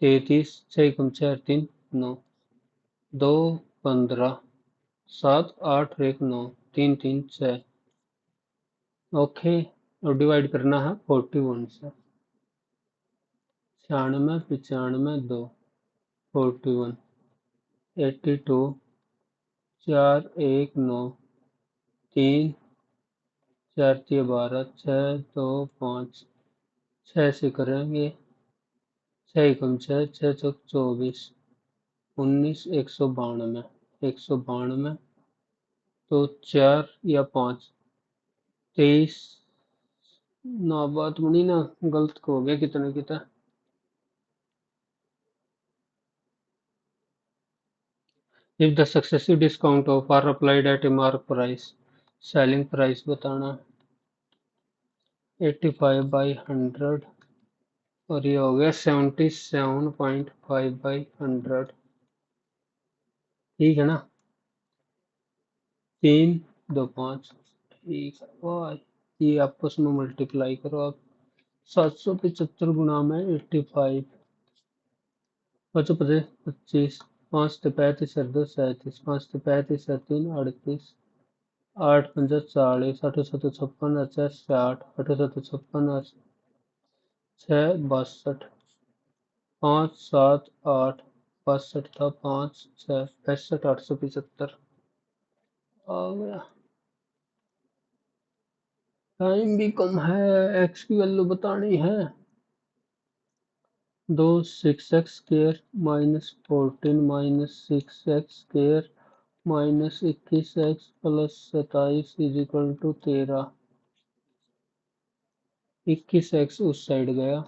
33, 6 1 6 और 3 9, 2 15, 7 8 1 9, 3 3 6, ओके। और डिवाइड करना है 41 से, 96 95 2, 41, 82, 4 1 9, 3 4 3 12, 6 2 5, 6 से करेंगे, 6 1 6, 6 4 24, 19, 192, 192, तो 4 या 5 23 ना, बात बनी ना, गलत हो गया कितना कितना। If the successive discount of are applied at a mark price, selling price बताना 85/100 और ये हो गया 77.5/100, ठीक है ना। 3 2 5, ठीक है भाई, ये आपस में मल्टीप्लाई करो आप। 775 गुणा में 85, बचो 25, 5 से 35 और 2 37, 5 से 35 और 3 38, 8 पंजा 40, 8 7 56 और 4 60, 8 7 56 और 6 62, 5 7 8 62 था, 5 6 65, 875 आ गया। टाइम भी कम है, एक्स की वैल्यू बतानी है। 2 6x square minus 14 minus 6x square minus 21x plus 27 is equal to 13। 21x उस साइड गया,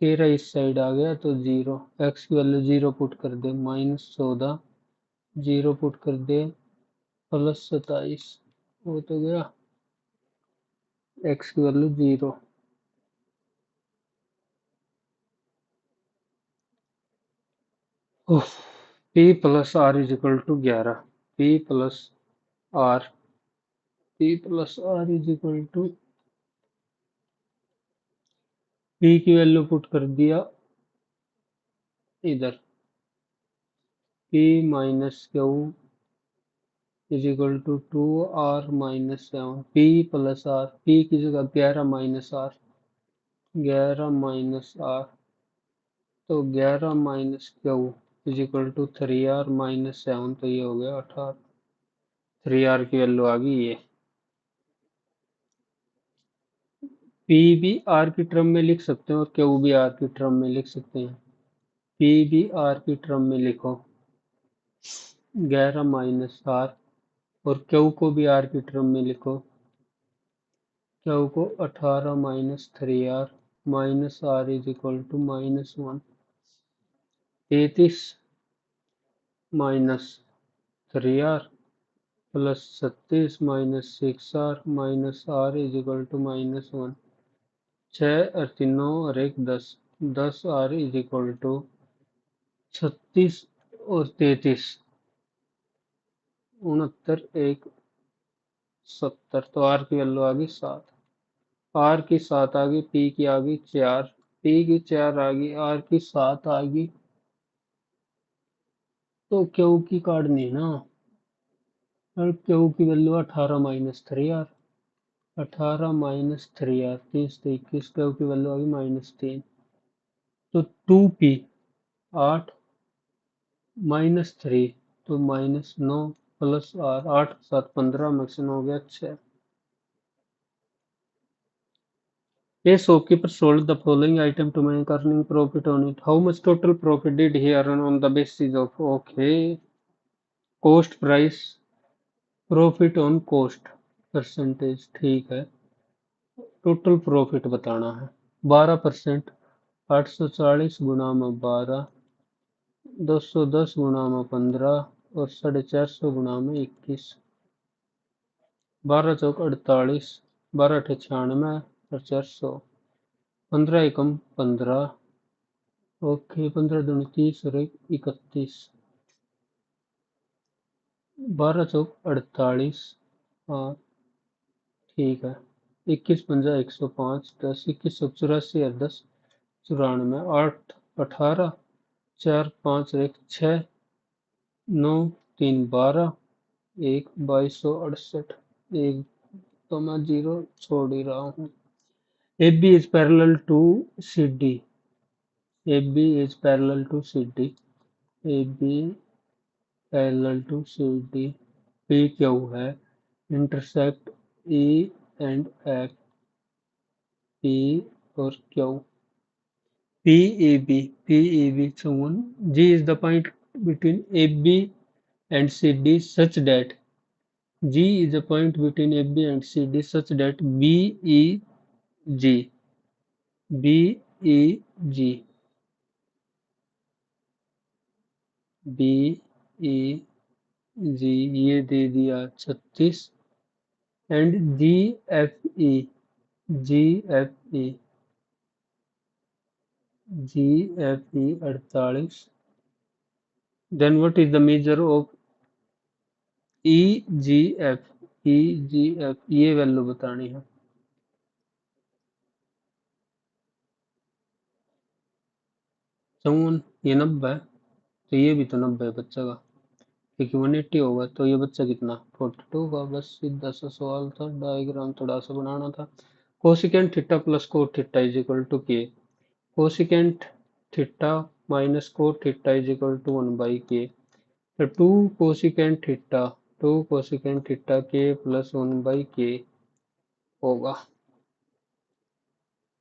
13 इस साइड आ गया तो 0। x की वैल्यू 0 पुट कर दे, माइनस 14, 0 पुट कर दे, प्लस 27 हो तो गया, x की value 0। p plus r is equal to 11, p plus r, p plus r is equal to, p की वैल्यू पुट कर दिया इधर, p minus q is equal to 2r minus 7, p plus r, p की जगह 11 minus are, 11 minus r, तो 11 minus q is equal to 3r minus 7, तो ये हो गया 18। 3r की वैल्यू आ गई ये। p भी r की टर्म में लिख सकते हैं और q भी r की टर्म में लिख सकते हैं। p भी r की टर्म में लिखो 11 माइनस r, और q को भी r की टर्म में लिखो, q को 18 माइनस 3r माइनस r is equal to minus 1। 33 minus 3r plus 36 minus 6r minus r is equal to minus 1। 6 और 3 9 और 1 10, 10r इज इक्वल टू 36 और 33 69 1 70, तो r की वैल्यू आ गई 7। r की 7 आ गई, p की आ गई 4, p की 4 आ गई, r की 7 आ गई, तो q की काटनी है ना, और q की value 18 minus 3r, 18 minus 3r, 30 से 21, q की वैल्यू आ गई माइनस 3, तो 2p 8 माइनस 3, तो माइनस 9 प्लस r, 8 7 15 में से 9 हो गया 6। A shopkeeper sold the following item to make earning profit on it. How much total profit did he earn on the basis of, okay, cost price, profit on cost percentage, ठीक है। Total profit बताना है 12%, 840 गुना में 12, 210 गुना में 15 और 450 गुना में 21, 12 चौक 48, 12 अठे 96 और 400, 15 एकम 15, ओके, 15 दूनी 30 और 31, 12 चौक 48, हाँ ठीक है, 21 पंजा 105, 10 21 सौ 84 और 10 94, 8 18, 4 5 1 6, 9 3 12, 1 2268, एक तो मैं जीरो छोड़ ही रहा हूँ। AB is parallel to CD, AB is parallel to CD, AB parallel to CD, PQ है, intersect E and F, P और Q, PEB, someone, G is the point between AB and CD such that, G is a point between AB and CD such that BEG, BEG, BEG ये दे दिया 36, and GFE, GFE, GFE 48, then what is the measure of EGF, EGF ये value बतानी है। 54, ये 90 है, तो ये भी तो 90 है बच्चा का, क्योंकि 180 होगा, तो ये बच्चा कितना 42 का। बस सीधा सा सवाल था, डायग्राम थोड़ा सा बनाना था। Cosecant theta plus cot theta is equal to K. Cosecant theta minus cot theta is equal to 1/k। तो two cosecant theta K plus 1/k होगा।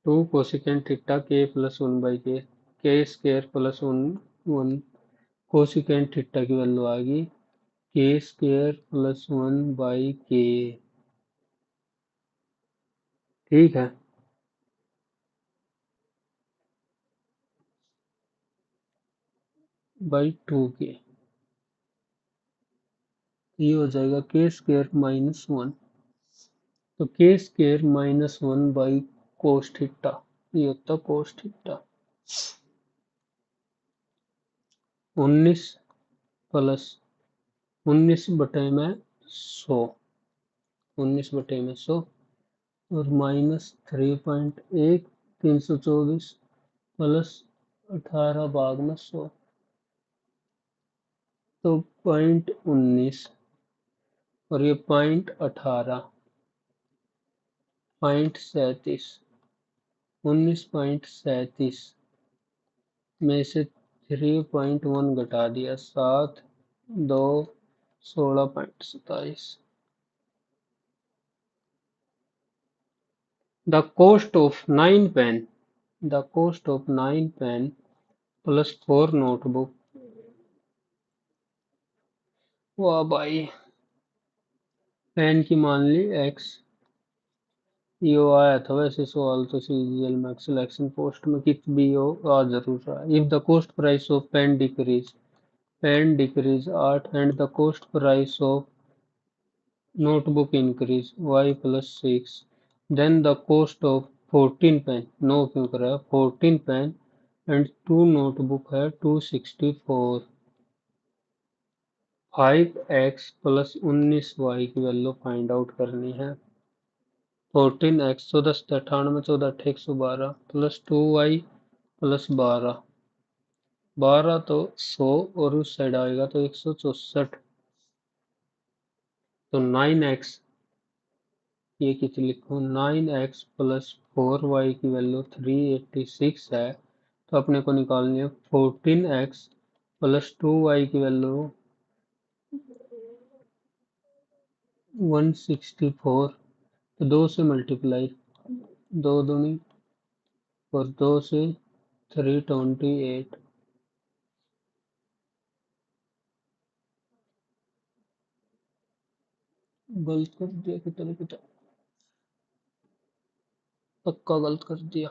Two cosecant theta K plus 1/k, K square plus one cosecant theta की value आ गई K square plus 1/k। ठीक है, by 2k, ये हो जाएगा के स्क्वायर माइनस 1। तो के स्क्वायर माइनस 1 कोस थीटा, ये होता कोस थीटा। 19 प्लस 19/100, 19/100 और माइनस 3.1, 324 प्लस 18/100, तो 0.19 और ये 0.18, 0.37, 19.37 में से 3.1 घटा दिया, 7, 2, 16.27। The cost of 9 pen, the cost of 9 pen plus 4 notebook. वाह भाई, पेन की मान ली x, यो आया था वैसे सवाल तो सीजीएल मैक्स सिलेक्शन पोस्ट में, कित भी हो आ जरूर रहा है। If the cost price of pen decrease 8 and the cost price of notebook increase y plus 6, then the cost of 14 pen, no क्यों करा है 14 पेन एंड 2 नोटबुक है 264। 5x प्लस 19y की वैल्यू फाइंड आउट करनी है। 14x 14 14 112 plus 2y plus 12, 12 तो 100 और उस साइड आएगा तो 164। तो 9x, ये कितनी लिखूं 9x प्लस 4y की वैल्यू 386 है, तो अपने को निकालनी है 14x प्लस 2y की वैल्यू 164। तो 2 से मल्टीप्लाई, 2 दूनी और 2 से 328। गलत कर दिया कितना कितना, पक्का गलत कर दिया।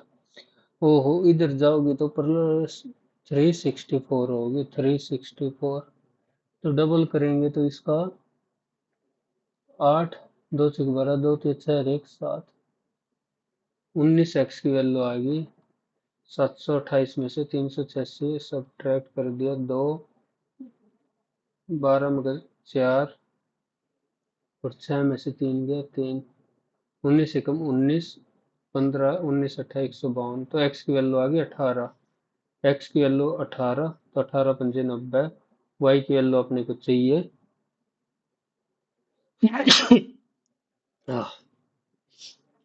ओहो, इधर जाओगे तो प्लस 364 होगी, 364। तो डबल करेंगे तो इसका 8, 2 से 12, 2 तो 6 1 7, 19x की वैल्यू आ गई 728 में से 386 सब्ट्रैक्ट कर दिया 2, 12 मगर 4 और 6 में से 3 गया 3, 19 से कम 19, 15, 19 18 152, तो x की वैल्यू आ गई 18, x की वैल्यू 18, तो 18 पंजे 90, y की वैल्यू अपने को चाहिए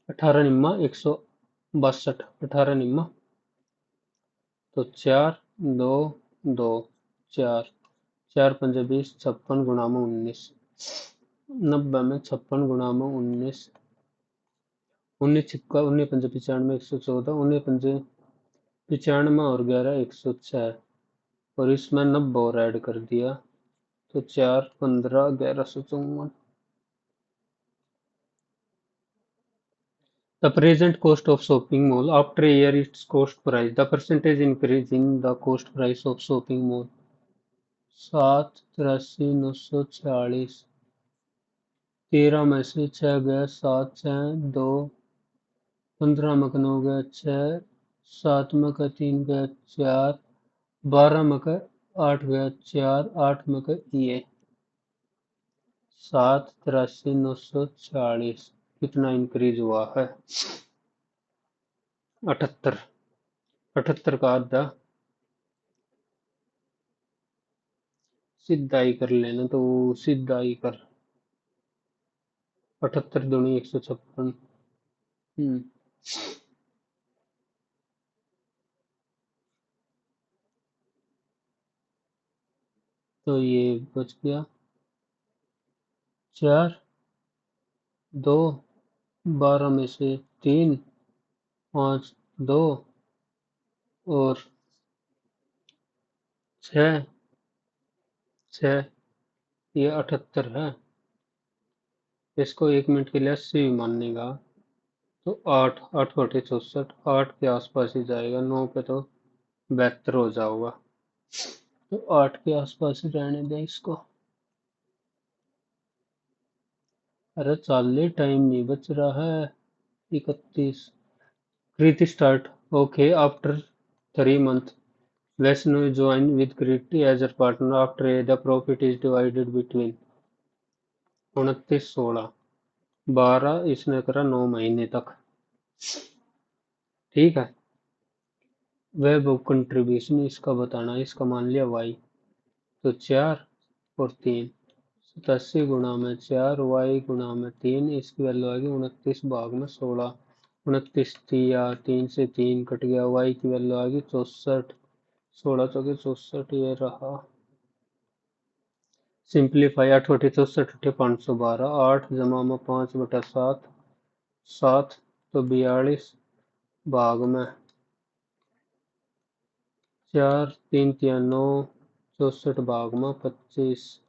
18 निम्मा 162, 18 निम्मा तो 4, 2, 2, 4, 4 पंजे 20, 56 गुणा में 19, 90 में 56 गुणा में 19, 19 छिक्का 19 पंजे 95, 114, 19 पंजे 95 और 11 106, और इसमें 90 और ऐड कर दिया तो 4, 15, 1154। The present cost of shopping mall after a year its cost price, the percentage increase in the cost price of shopping mall। 7, 83, 946, 13 में से 6 गया 7, 6, 2, 15 में का 9 गया 6, 7 में का 3 गया 4, 12 में का 8 गया 4, 8 में का ये 7, 83, 946, कितना इंक्रीज हुआ है 78, 78 का आधा सीधा ही कर लेना तो सीधा ही कर। 78 दूनी 156। हम्म। तो ये बच गया 4, 2, 12 में से 3, 5, 2 और 6, 6, ये 78 है। इसको 1 मिनट के लिए 80 भी मानेगा तो 8, 8 बटे 64, 8 के आसपास ही जाएगा, 9 पे तो 72 हो जाऊंगा। तो 8 के आसपास ही रहने दें इसको। अरे चाले टाइम नहीं बच रहा है। 31। Kriti start. Okay, after 3 months, Vaishnavi joined with Kriti as her partner. After a, the profit is divided between 29, 16, 12 इसने करा 9 महीने तक। ठीक है। वेब ऑफ कंट्रीब्यूशन इसका बताना, इसका मान लिया वाई। तो 4 और 3, 87 गुणा में 4 वाई गुणा में 3, इसकी वैल्यू आ गई 29 भाग में 16। 29 दिया, 3 से 3 कट गया, वाई की वैल्यू आ गई 64। 16 चौके 64 ये रहा। सिंप्लीफाई 8 बटे 64 512, 8 जमा में 5 बटा 7, 7 तो 42 भाग में 4, 3 तिया 9, 64 भाग में 25,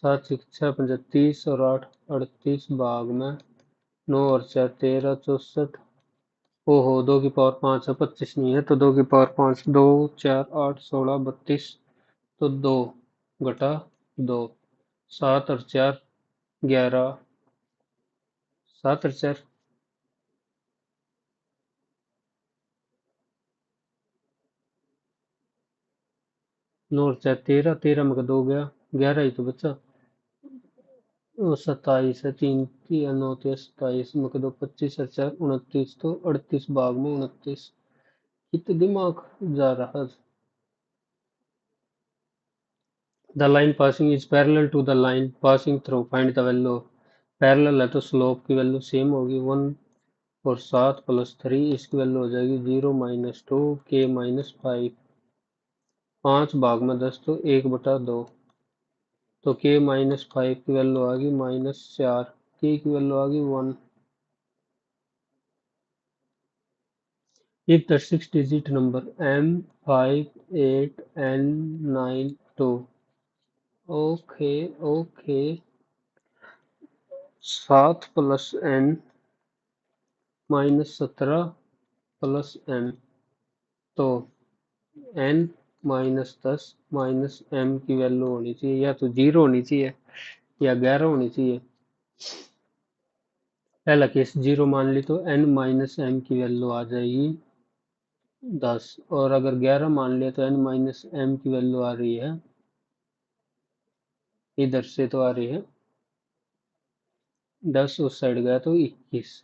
7 6 पंजा 30 और 8 38 भाग में 9 और 4 13, 64। ओहो, 2 की पावर 5 है, 25 नहीं है तो 2 की पावर 5, 2 4 8 16 32, तो 2 घटा 2, 7 और 4 11, 7 और 4 9 और 4 13, 13 में का 2 गया, 11 ही तो बचा। वो 27 है, 3 3 9 3 27 में का 2 25 और 4 29, तो 38 भाग में 29। कितने दिमाग जा रहा है। The line passing is parallel to the line passing through, find the value. Parallel है तो स्लोप की वैल्यू सेम होगी, 1 और 7 प्लस 3, इसकी वैल्यू हो जाएगी 0 माइनस 2 के माइनस 5। 5 भाग में 10 तो 1/2, तो के माइनस 5 की वैल्यू आ गई -4, के की वैल्यू आ गई 1। If the 6 digit number M58N92, okay okay, 7 plus N -17 plus M, तो N -10 माइनस M की वैल्यू होनी चाहिए, या तो 0 होनी चाहिए या 11 होनी चाहिए। पहला केस 0 मान ली तो N माइनस M की वैल्यू आ जाएगी 10, और अगर 11 मान लिया तो N माइनस M की वैल्यू आ रही है, इधर से तो आ रही है 10, उस साइड गया तो 21।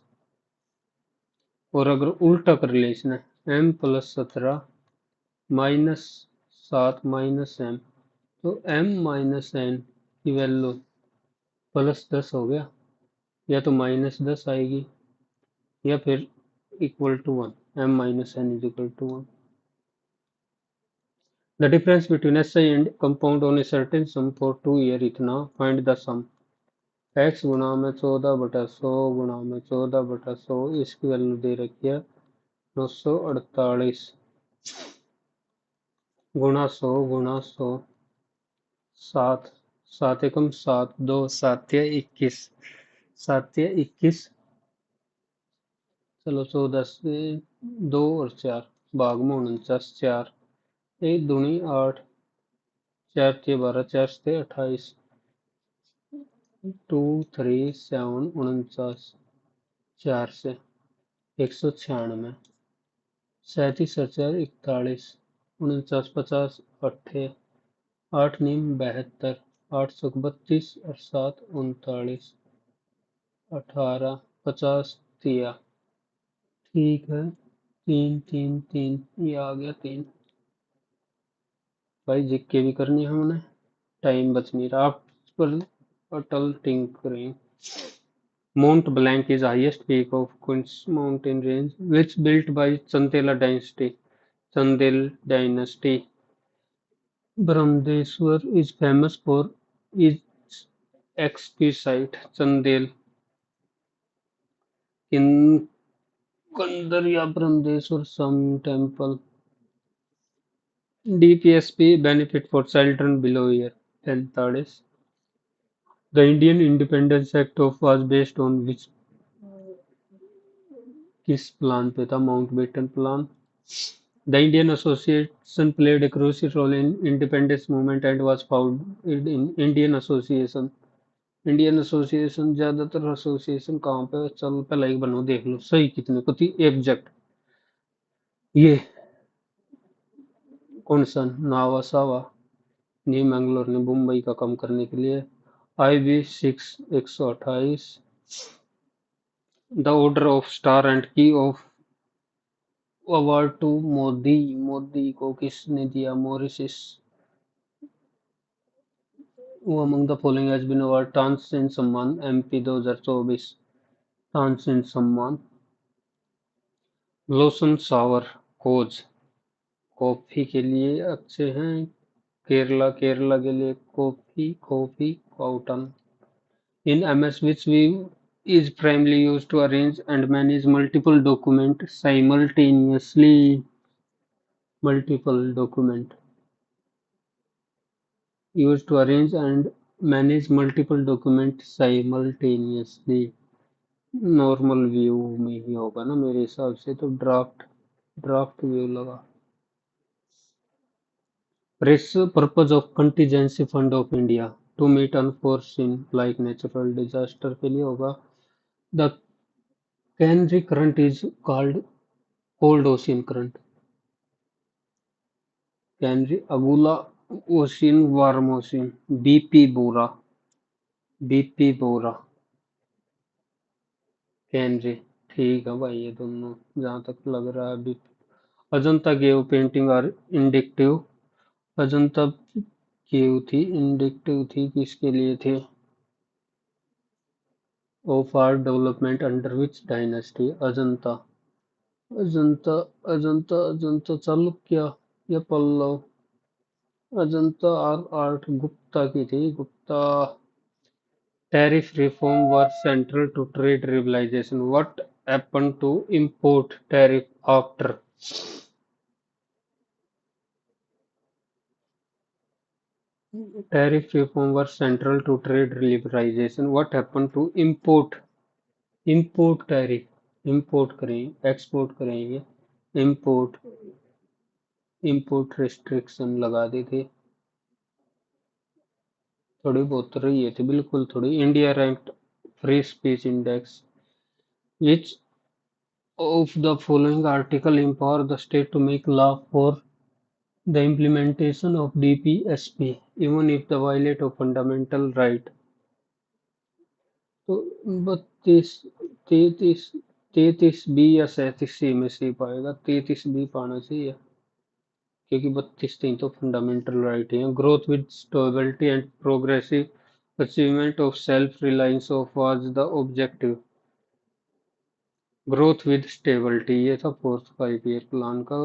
और अगर उल्टा कर ले इसने, M प्लस 17 -7 माइनस M, तो M माइनस N की वैल्यू +10 हो गया, या तो -10 आएगी या फिर equal to 1, M minus N is equal to 1। The difference between SI and compound on a certain sum for 2 year इतना, find the sum। x गुणा में 14/100 गुणा में 14/100, इसकी वैल्यू दे रखी है 948, गुणा 100 गुणा 100, 7, 7 एकम 7, 2 7 या 21, 7 या 21, चलो 14 से 2 और 4 भाग में 49, 4 1 दूनी 8, 4 के 12, 4 से 28, 2 3 7 49, 4 से 196, 37 और 4 41, 49 50 8, 8 नीम 72, 832 और 7 39, 18 50 दिया। ठीक है, 3 3 3 ये आ गया 3। भाई जिक्के भी करनी है हमने। टाइम बच नहीं रहा आप इस पर अटल tinkering. Mount Blanc is the highest peak of Queen's mountain range, which built by Chandela dynasty. Chandel dynasty. Brahmdeshwar is famous for its exquisite Chandel in Kandarya Brahmdeshwar Sun Temple. DPSP benefit for children below year 10. The Indian Independence Act of was based on which किस plan पे था Mountbatten plan The Indian Association played a crucial role in independence movement and was founded in Indian Association. Indian association ज्यादातर association कहाँ पे चल पहले एक बनो देख लो सही कितने को थी एग्जैक्ट ये कौन सा नावासावा न्यू मैंगलोर ने मुंबई का कम करने के लिए IB 6 128 the order of star and key of award to Modi Modi को किसने दिया Mauritius Who among the following has been awarded Tansen Samman MP 2024 Tansen सम्मान लोशन सावर खोज कॉफी के लिए अच्छे हैं केरला केरला के लिए coffee coffee cotton in MS which we is primarily used to arrange and manage multiple document simultaneously multiple document used to arrange and manage multiple document simultaneously normal view में ही होगा ना मेरे हिसाब से तो ड्राफ्ट ड्राफ्ट व्यू लगा press purpose of contingency fund of India to meet unforeseen like natural disaster के लिए होगा the Canary current is called cold ocean current Canary अगुला ओशियन वार्म ओशियन बीपी बोरा कैनरी ठीक है भाई ये दोनों जहां तक लग रहा है अभी Ajanta cave painting are indicative Ajanta cave थी इंडिक्टिव थी किसके लिए थे of art development under which dynasty Ajanta Ajanta Ajanta Chalukya या पल्लव अजंता आर्ट गुप्ता की थी Gupta tariff reform was central to trade liberalization. What happened to import tariff after tariff reform was central to trade liberalization? What happened to import tariff? import करें export करेंगे import import restriction लगा दी थी थोड़ी बहुत रही है थी बिल्कुल थोड़ी India ranked free speech index which of the following article empower the state to make law for the implementation of DPSP even if the violate of fundamental right तो 32 33 बी या 37 में से पाएगा 33 बी पाना चाहिए क्योंकि 32 तो फंडामेंटल राइट है growth with stability and progressive achievement of self reliance of was the objective growth with stability ये था 4 5 ईयर प्लान का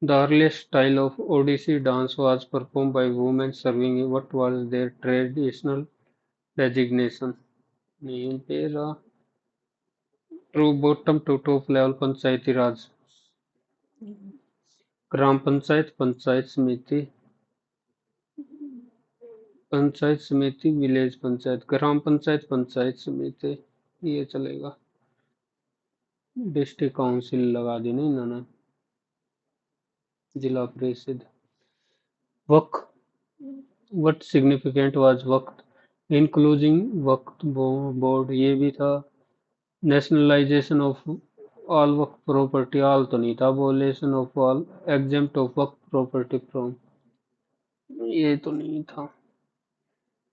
The earliest style of Odissi dance was performed by women serving what was their traditional designation. Niyantera true bottom to top level पंचायती राज ग्राम पंचायत पंचायत समिति village panchayat ग्राम पंचायत पंचायत समिति ये चलेगा district council लगा दी नहीं इन्होंने Zila Parishad Waqf what significant was Waqf including Waqf board ये भी था nationalisation of all Waqf property all तो नहीं था abolition of all exempt of Waqf property from ये तो नहीं था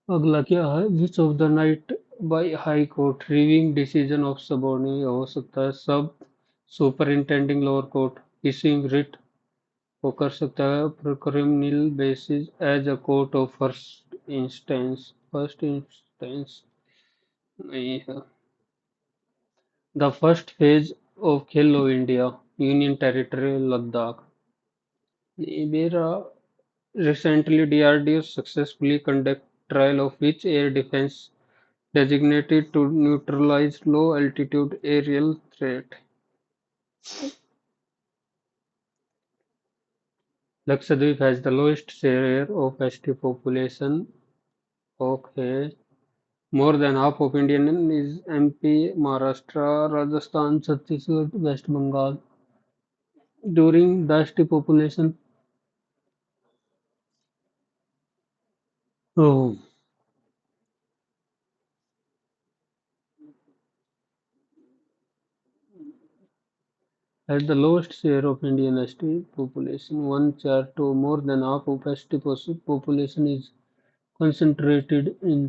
अगला क्या है which of the night by high court reviewing decision of subordinate हो सकता है सब superintending lower court issuing writ वो कर सकता है पर criminal basis as a court of first instance नहीं है। The first phase of Khelo India union territory Ladakh. Ibera recently DRDO successfully conducted trial of which air defense designated to neutralize low altitude aerial threat. Lakshadweep has the lowest share of ST population. Okay. More than half of Indian is MP, Maharashtra, Rajasthan, Chhattisgarh, West Bengal. During the ST population, oh, has the lowest share of Indian ST population. One chart to more than half of ST population is concentrated in।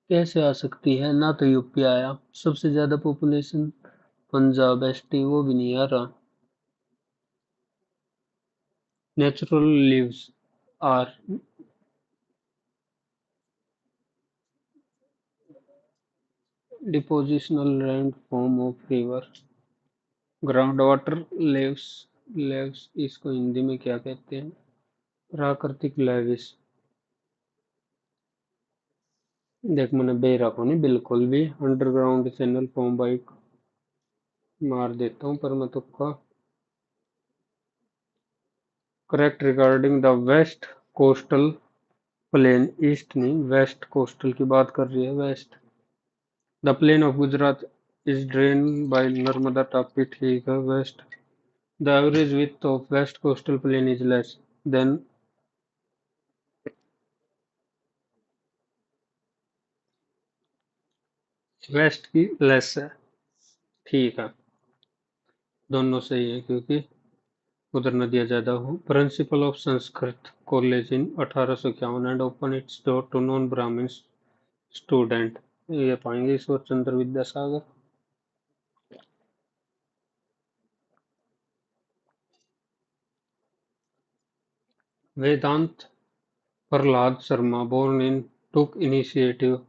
कैसे आ सकती है ना, तो UP आया सबसे ज्यादा population. Punjab ST वो भी नहीं आ रहा। Natural levees are depositional land form of river. Ground water levees. Levees इसको हिंदी में क्या कहते हैं? प्राकृतिक लेविस। देख मैंने बे रखो नहीं बिल्कुल भी। Underground channel form by. मार देता हूँ पर मैं तुक्का। Correct regarding the west coastal plain. East नहीं, वेस्ट कोस्टल की बात कर रही है, west. The plain of Gujarat is drain by Narmada Tapi. ठीक है, west. The average width of west coastal plain is less than. West की लेस है। ठीक है, दोनों सही है क्योंकि उधर नदियाँ ज्यादा हो। Principal of Sanskrit college in 1851 and open its door to non Brahmin student. ये पाएंगे Ishwar Chandra Vidyasagar. Vedant Prahlad Sharma born in took initiative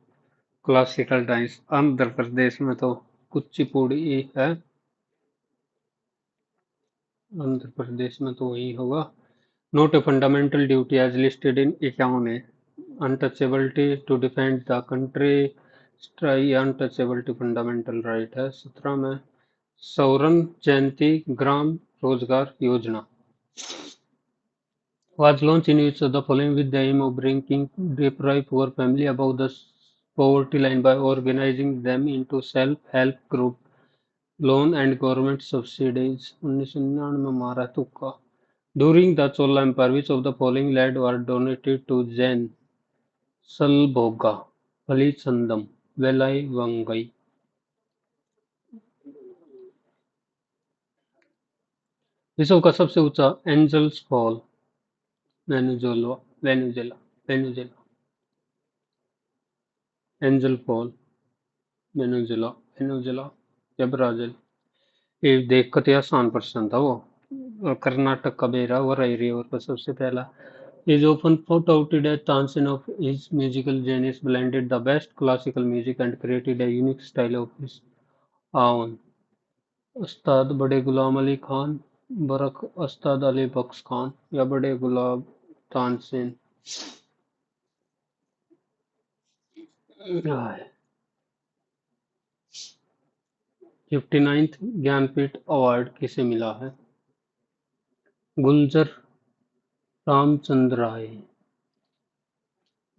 classical dance. Andhra Pradesh में तो कुचिपुड़ी है। आंध्र प्रदेश में तो वही होगा। Not a fundamental duty as listed in 51 A. Untouchability to defend the country. स्ट्राई अनटचेबिलिटी फंडामेंटल राइट है। 17 में स्वर्ण जयंती ग्राम रोजगार योजना was launched in which of the following with the aim of bringing deprived poor family above the poverty line by organizing them into self-help group, loan and government subsidies। 1999 में मारा तुक्का। During the Chola Empire, which of the following land were donated to Jain? Salbhoga, Palichandam, Velai Vangai। विश्व का सबसे ऊंचा Angels Fall Venezuela. Venezuela Venezuela Angel Fall Venezuela Venezuela या Brazil. ये देख के आसान प्रश्न था वो। कर्नाटक का बेरा वराई रिवर का सबसे पहला। is often touted as Tansen of his musical genius blended the best classical music and created a unique style of his own। उस्ताद बड़े गुलाम अली खान, बरक उस्ताद अली बख्श खान या बड़े गुलाम तानसेन। 59th ज्ञानपीठ अवार्ड किसे मिला है? Gulzar Ramchandra Rai,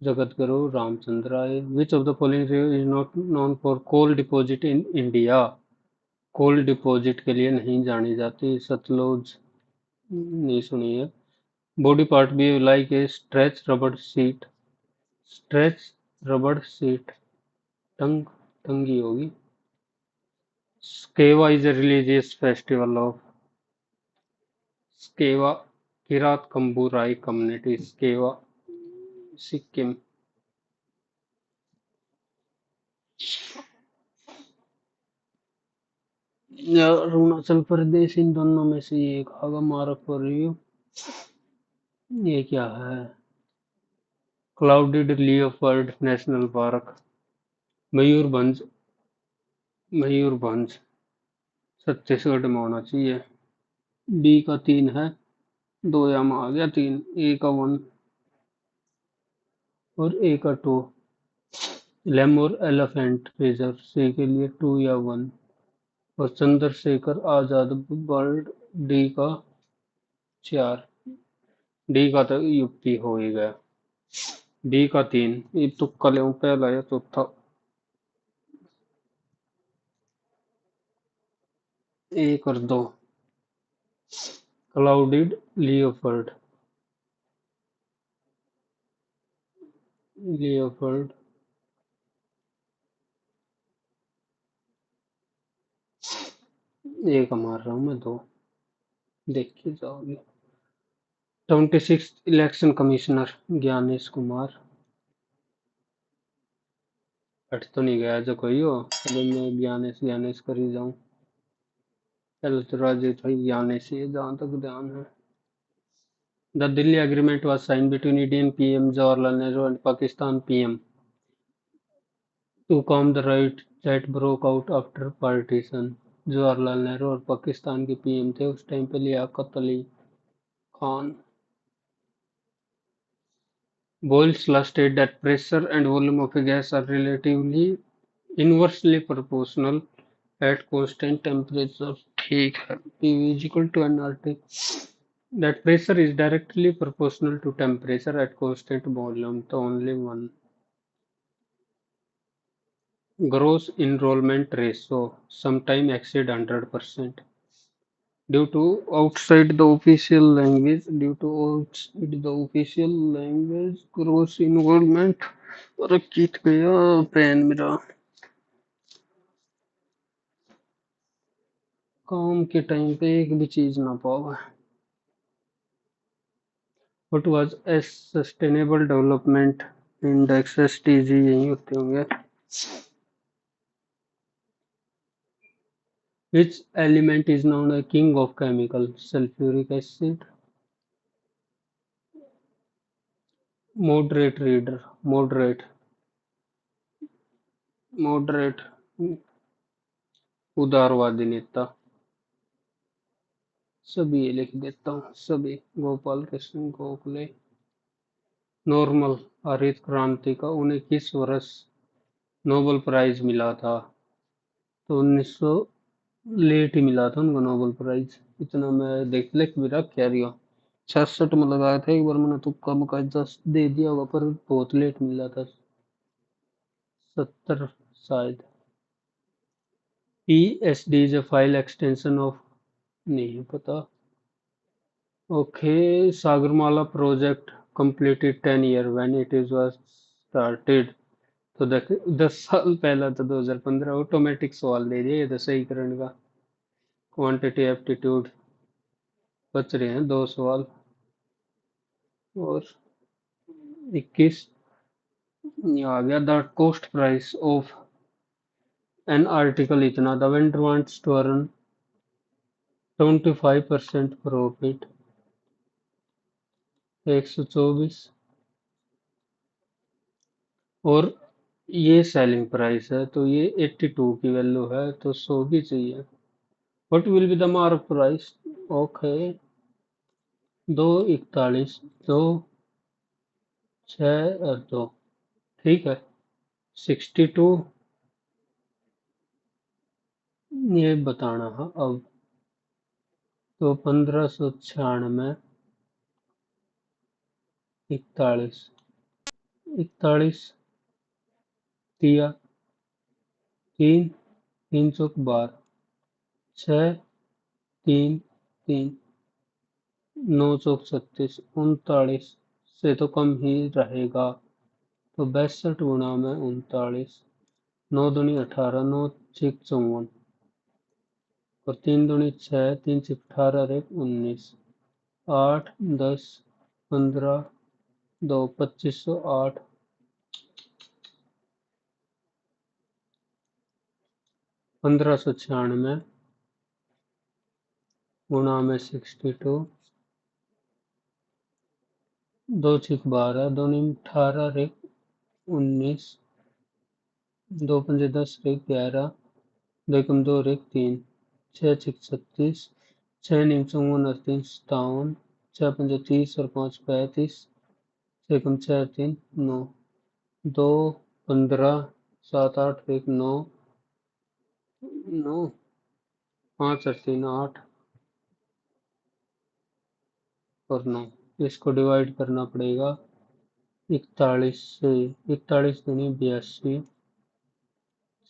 Jagatguru Ramchandra Rai. Which of the following river is not known for coal deposit in India? Coal deposit के लिए नहीं जानी जाती। सतलुज नहीं सुनी है। बॉडी पार्ट भी like a stretch rubber sheet. Stretch rubber sheet tongue, टंगी होगी। Sakewa is a religious festival of। Sakewa Kirat Khambu Rai community, स्केवा Sikkim. या अरुणाचल प्रदेश, इन दोनों में से एक होगा। Mark for review. ये क्या है? Clouded leopard national park, Mayurbhanj. Mayurbhanj Chhattisgarh में होना चाहिए। बी का 3 है, 2 यहाँ में आ गया, 3 ए का 1 और ए का 2। लेमोर एलिफेंट रिजर्व, सी के लिए 2 या 1। और चंद्रशेखर आजाद बर्ड, डी का 4। डी का तो यूपी हो ही गया। बी का 3, ये तुक्का ले पहला या चौथा। एक और 2, क्लाउडेड लियोपर्ड। लियोपर्ड एक मार रहा हूँ मैं, 2 देखी जाओगी। 26 इलेक्शन कमिश्नर ज्ञानेश कुमार। हट तो नहीं गया जो कोई हो, चलो मैं ज्ञानेश ज्ञानेश कर ही जाऊं। चलो तो राजीव भाई ज्ञानेश ही है जहां तक ध्यान है। The Delhi agreement was signed between Indian PM Jawaharlal Nehru and Pakistan PM to calm the riot that broke out after partition। Jawaharlal Nehru और पाकिस्तान के पीएम थे उस टाइम पे Liaquat Ali Khan. Boyle's law states that pressure and volume of a gas are relatively inversely proportional at constant temperature। ठीक है, PV is equal to nRT। That pressure is directly proportional to temperature at constant volume, तो only one। Gross enrollment ratio sometime exceed 100% due to outside the official language, gross enrollment। अरे kit गया pen मेरा, काम के time पे एक भी चीज ना पाओ। What was S sustainable development index, SDG यही होते होंगे। Which element is known as king of chemical, sulfuric acid। Moderate reader, moderate उदारवादी नेता। सभी ये लिख देता हूँ, सभी। गोपाल कृष्ण गोखले। नॉर्मल हरित क्रांति का उन्हें किस वर्ष नोबेल प्राइज मिला था? तो 1900 लेट ही मिला था उनको नोबेल प्राइज। इतना मैं देख लिख भी रख क्या रही हूँ। 66 में लगाया था एक बार मैंने, तुक्का मुक्का 10 दे दिया होगा, पर बहुत लेट मिला था। 70 शायद। PSD is a file extension of, नहीं पता। Okay, Sagarmala project completed 10 year when it is was started। तो 10 साल पहला तो 2015। ऑटोमेटिक सवाल दे दिया ये तो सही करने का। क्वांटिटी एप्टीट्यूड बच रहे हैं 2 सवाल। और 21 ये आ गया। The cost price of an article इतना, the vendor wants to earn 25% profit. 124। और ये सेलिंग प्राइस है तो ये 82 की वैल्यू है तो 100 की चाहिए। What will be the mark price? Okay, 241, 2 6 2 ठीक है। 62 ये बताना है अब। तो 1596, 41, 41 दिया, 3, 312, 6, 3, 3, 936, 39 से तो कम ही रहेगा। तो 62 × 39, 9 दूनी 18, 9 6 54, और 3 दूनी 6, 3 6 18 और 1 19, 8 10 15 2 2508, 1596 गुणा में 62, 2 6 12, 2 9 18, रेख 19, 2 5 10, रेख 11, 2 1 2, रेख 3, 6 6 36, 6 9 54, 3 57, 6 5 30 और 5 35, 6 1 6 3 9, 2 15 7 8, रेख 9, 9 5 8 3 8 और 9। इसको डिवाइड करना पड़ेगा 41 से। 41 दूनी 82,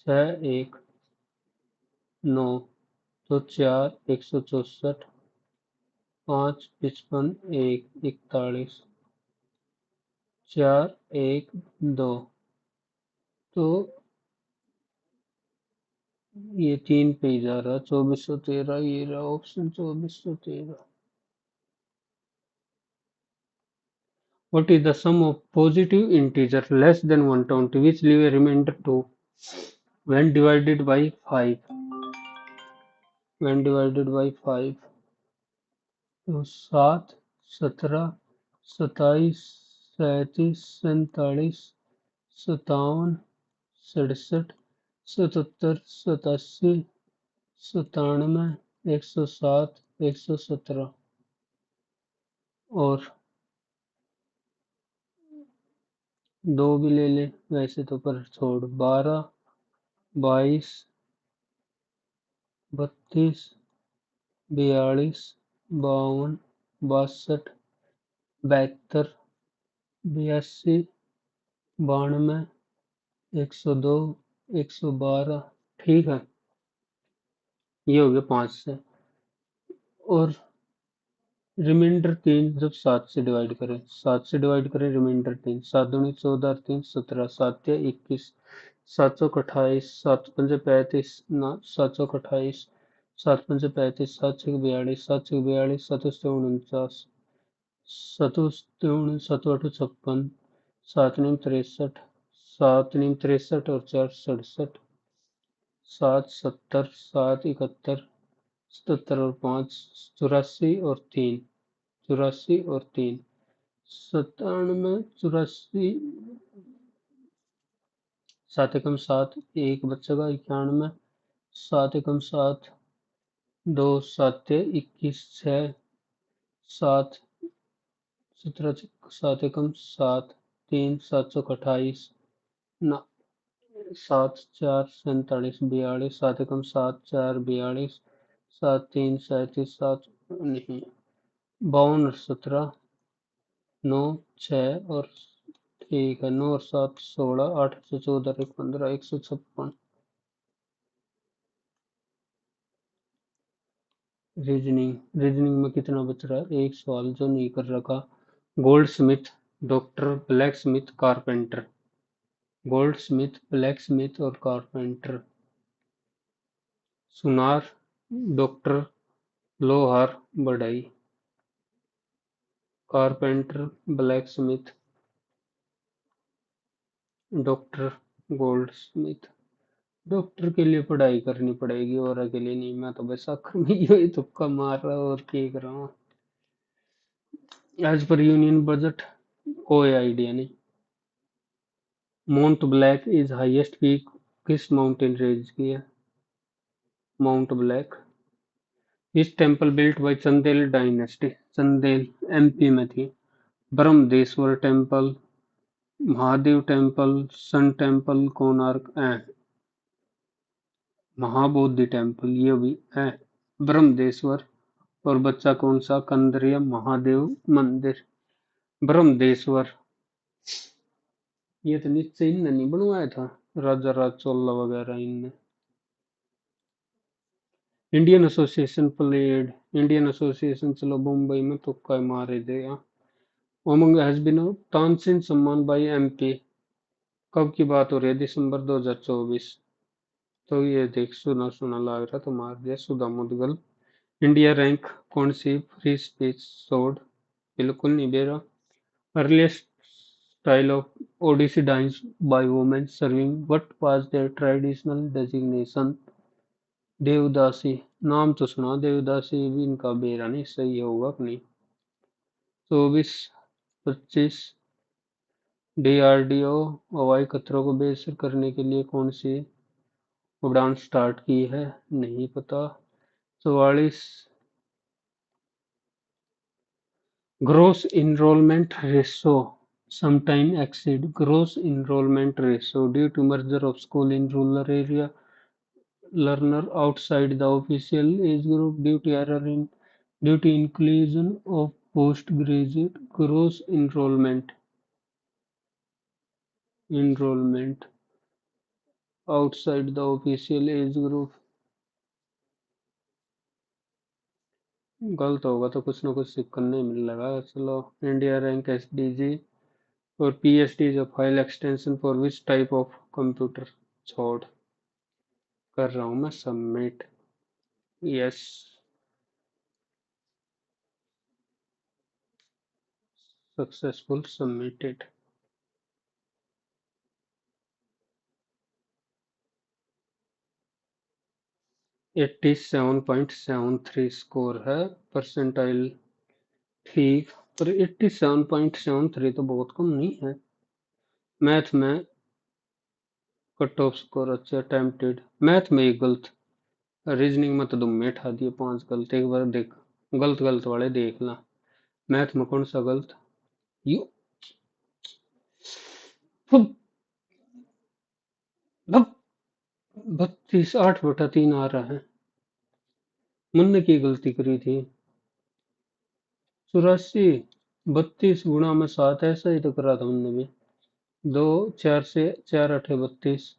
6 1 9, तो 4 164, 5 55, 1 41, 4 1 2, तो ये 3 पे ही जा रहा, 2413, ये रहा option 2413। What is the sum of positive integer less than 120 which leave a remainder 2 when divided by 5? When divided by 5, तो 7 17 27 37 47 57 67 77 87 97 107 117 और 2 भी ले ले वैसे तो, पर छोड़। 12 22 32 42 52 62 72 82 92 102 112। ठीक है, ये हो गया 5 से। और रिमाइंडर 3 जब 7 से डिवाइड करें, 7 से डिवाइड करें रिमाइंडर 3, 7 दूनी 14 और 3 17, 7 या 21, 7 चौक 28, 7 पंजे 35, 7 चौक 28, 7 पंजे 35, 7 छः 42, 7 छः 42, 7 49, 7 8 56, 7 9 63, 7 9 63 और 4 67, 7 70, 7 71, 77 और 5 84 और 3 84 और 3 97 84, 7 एकम 7 1 बचेगा 91, 7 एकम 7 2 7 21 6 7 17 7 एकम 7 3 7 चौक 28 7 4 47 42, 7 एकम 7 4 42, 7 3 37 7 नहीं 52 और 17 9 6 और ठीक है 9 और 7 16, 8 से 14 1 15 156। रीजनिंग में कितना बच रहा है? एक सवाल जो नहीं कर रखा। Gold Smith, doctor, black Smith, carpenter. Gold Smith, black Smith और कारपेंटर। सुनार, डॉक्टर, लोहार, बढ़ई। Carpenter, black Smith, doctor, gold Smith. Doctor के लिए पढ़ाई करनी पड़ेगी और के लिए नहीं। मैं तो बस आखिर में यही तुक्का मार रहा हूँ और क्या कर रहा हूँ। एज पर यूनियन बजट कोई आइडिया नहीं। Mont Blanc is highest peak किस माउंटेन रेंज की है? Mont Blanc. इस temple built by Chandel dynasty. Chandel MP में थी। Brahmadeshwar temple, Mahadev temple, sun temple, Konark Mahabodhi temple, ये भी है ब्रह्मदेश्वर। और बच्चा कौन सा? कंदरिया महादेव मंदिर, ब्रह्मदेश्वर। ये तो निश्चय इनने नहीं बनवाया था, राजा राज चोला वगैरह इनने। Indian association played, Indian association चलो मुंबई में तुक्का मारे दे। उमंग हैज बीन तानसेन सम्मान बाई एमपी। कब की बात हो रही है? दिसंबर 2024। तो ये देख, सुना सुना लग रहा तो मार दिया। सुधा मुदगल। इंडिया रैंक कौन सी फ्री स्पीच सोड? बिल्कुल नहीं दे रहा। Earliest style of Odissi dance by women serving, what was their traditional designation? Devadasi. नाम तो सुना देवदासी भी, इनका बेरा नहीं सही होगा अपनी। 24-25 डीआरडीओ हवाई खतरों को बेअसर करने के लिए कौन सी उड़ान स्टार्ट की है, नहीं पता। 44 gross enrollment ratio sometime exceed gross enrollment ratio due to merger of school in rural area, learner outside the official age group, due to error in due to inclusion of postgraduate. Gross enrollment outside the official age group, गलत होगा तो कुछ ना कुछ सीखने नहीं मिल रहा है। चलो, इंडिया रैंक एसडीजी और पीएसडी जो file extension for which type of computer, छोड़, कर रहा हूँ मैं submit. Yes, successful submitted. 87.73 score है, परसेंटाइल ठीक, पर 87.73 तो बहुत कम नहीं है। मैथ में कट ऑफ स्कोर अच्छा, अटेम्प्टेड मैथ में एक गलत, रीजनिंग में तो तुम में उठा दिए 5 गलत, एक बार देख, गलत गलत वाले देख ला। मैथ में कौन सा गलत, यू 32, 8/3 आ रहा है। मुन्ने की गलती करी थी। 84, 32 गुणा में 7, ऐसा ही तो करा था मुन्ने भी। 2 4 से 4 8 32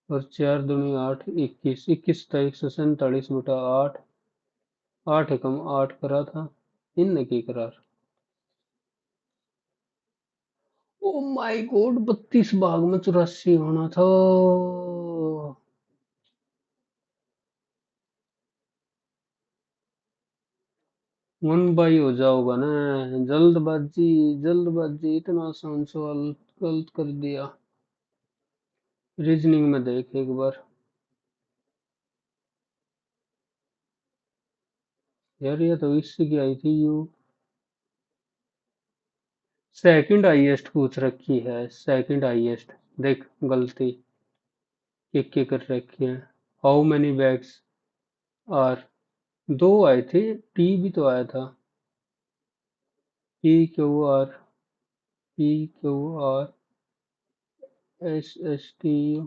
और 4 दूनी 8, 21, 21 था 147/8, 8 कम 8 करा था इनने की करार। ओ माय गॉड, 32 भाग में 84 होना था। 1/, हो जाओगा ना। जल्दबाजी, जल्दबाजी, इतना आसान सवाल गलत कर दिया। रीजनिंग में देख एक बार। यार ये तो इससे की आई थी यू। सेकंड हाईएस्ट पूछ रखी है, सेकंड हाईएस्ट। देख गलती एक एक कर रखी है। हाउ मेनी बैग्स आर, दो आए थे, टी भी तो आया था। P Q R, P Q R S S T U,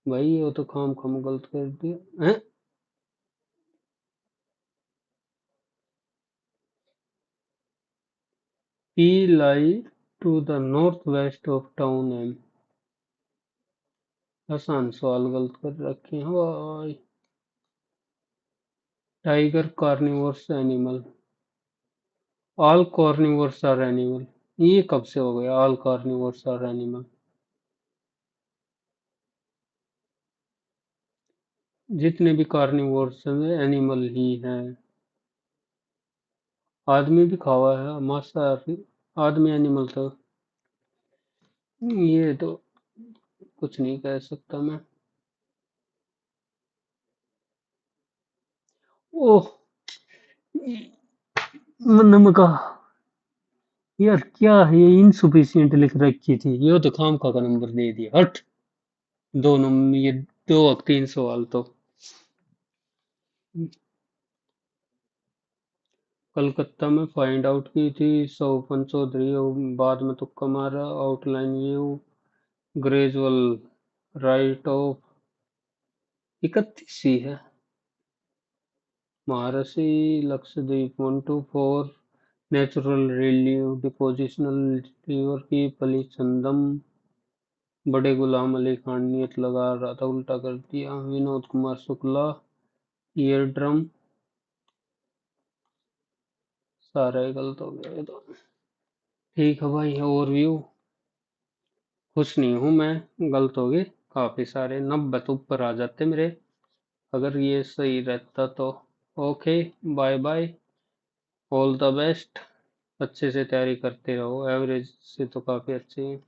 भाई ये तो खाम खाम गलत कर दिया है। P lie to the north west of town M, आसान सवाल गलत कर रखे हैं भाई। Tiger carnivorous animal, all carnivorous are animal, ये कब से हो गया ऑल कार्निवोरस आर एनिमल। जितने भी कार्निवोरस हैं एनिमल ही हैं। आदमी भी खावा है मांसाहारी, आदमी एनिमल तो, ये तो कुछ नहीं कह सकता मैं। ओह, नमका, यार क्या है ये, इनसुफिशियंट लिख रखी थी, ये तो खामखा का नंबर दे दिया, हट। दो नंबर ये, 2 3 सवाल तो। कलकत्ता में फाइंड आउट की थी सोपन चौधरी, और बाद में तुक्का मारा। Outline view, gradual write off, 31 ही है। महाराशि, Lakshadweep 1 to 4, natural relief, depositional river की पली चंदम। बड़े गुलाम अली खान नियत लगा रहा था, उल्टा कर दिया। विनोद कुमार शुक्ला, ईयर ड्रम, सारा ही गलत हो गया ये तो। ठीक है भाई, ओवरव्यू, खुश नहीं हूँ मैं, गलत हो गए काफी सारे, 90 तो ऊपर आ जाते मेरे अगर ये सही रहता तो। Okay, bye bye, all the best, अच्छे से तैयारी करते रहो, एवरेज से तो काफी अच्छे हैं।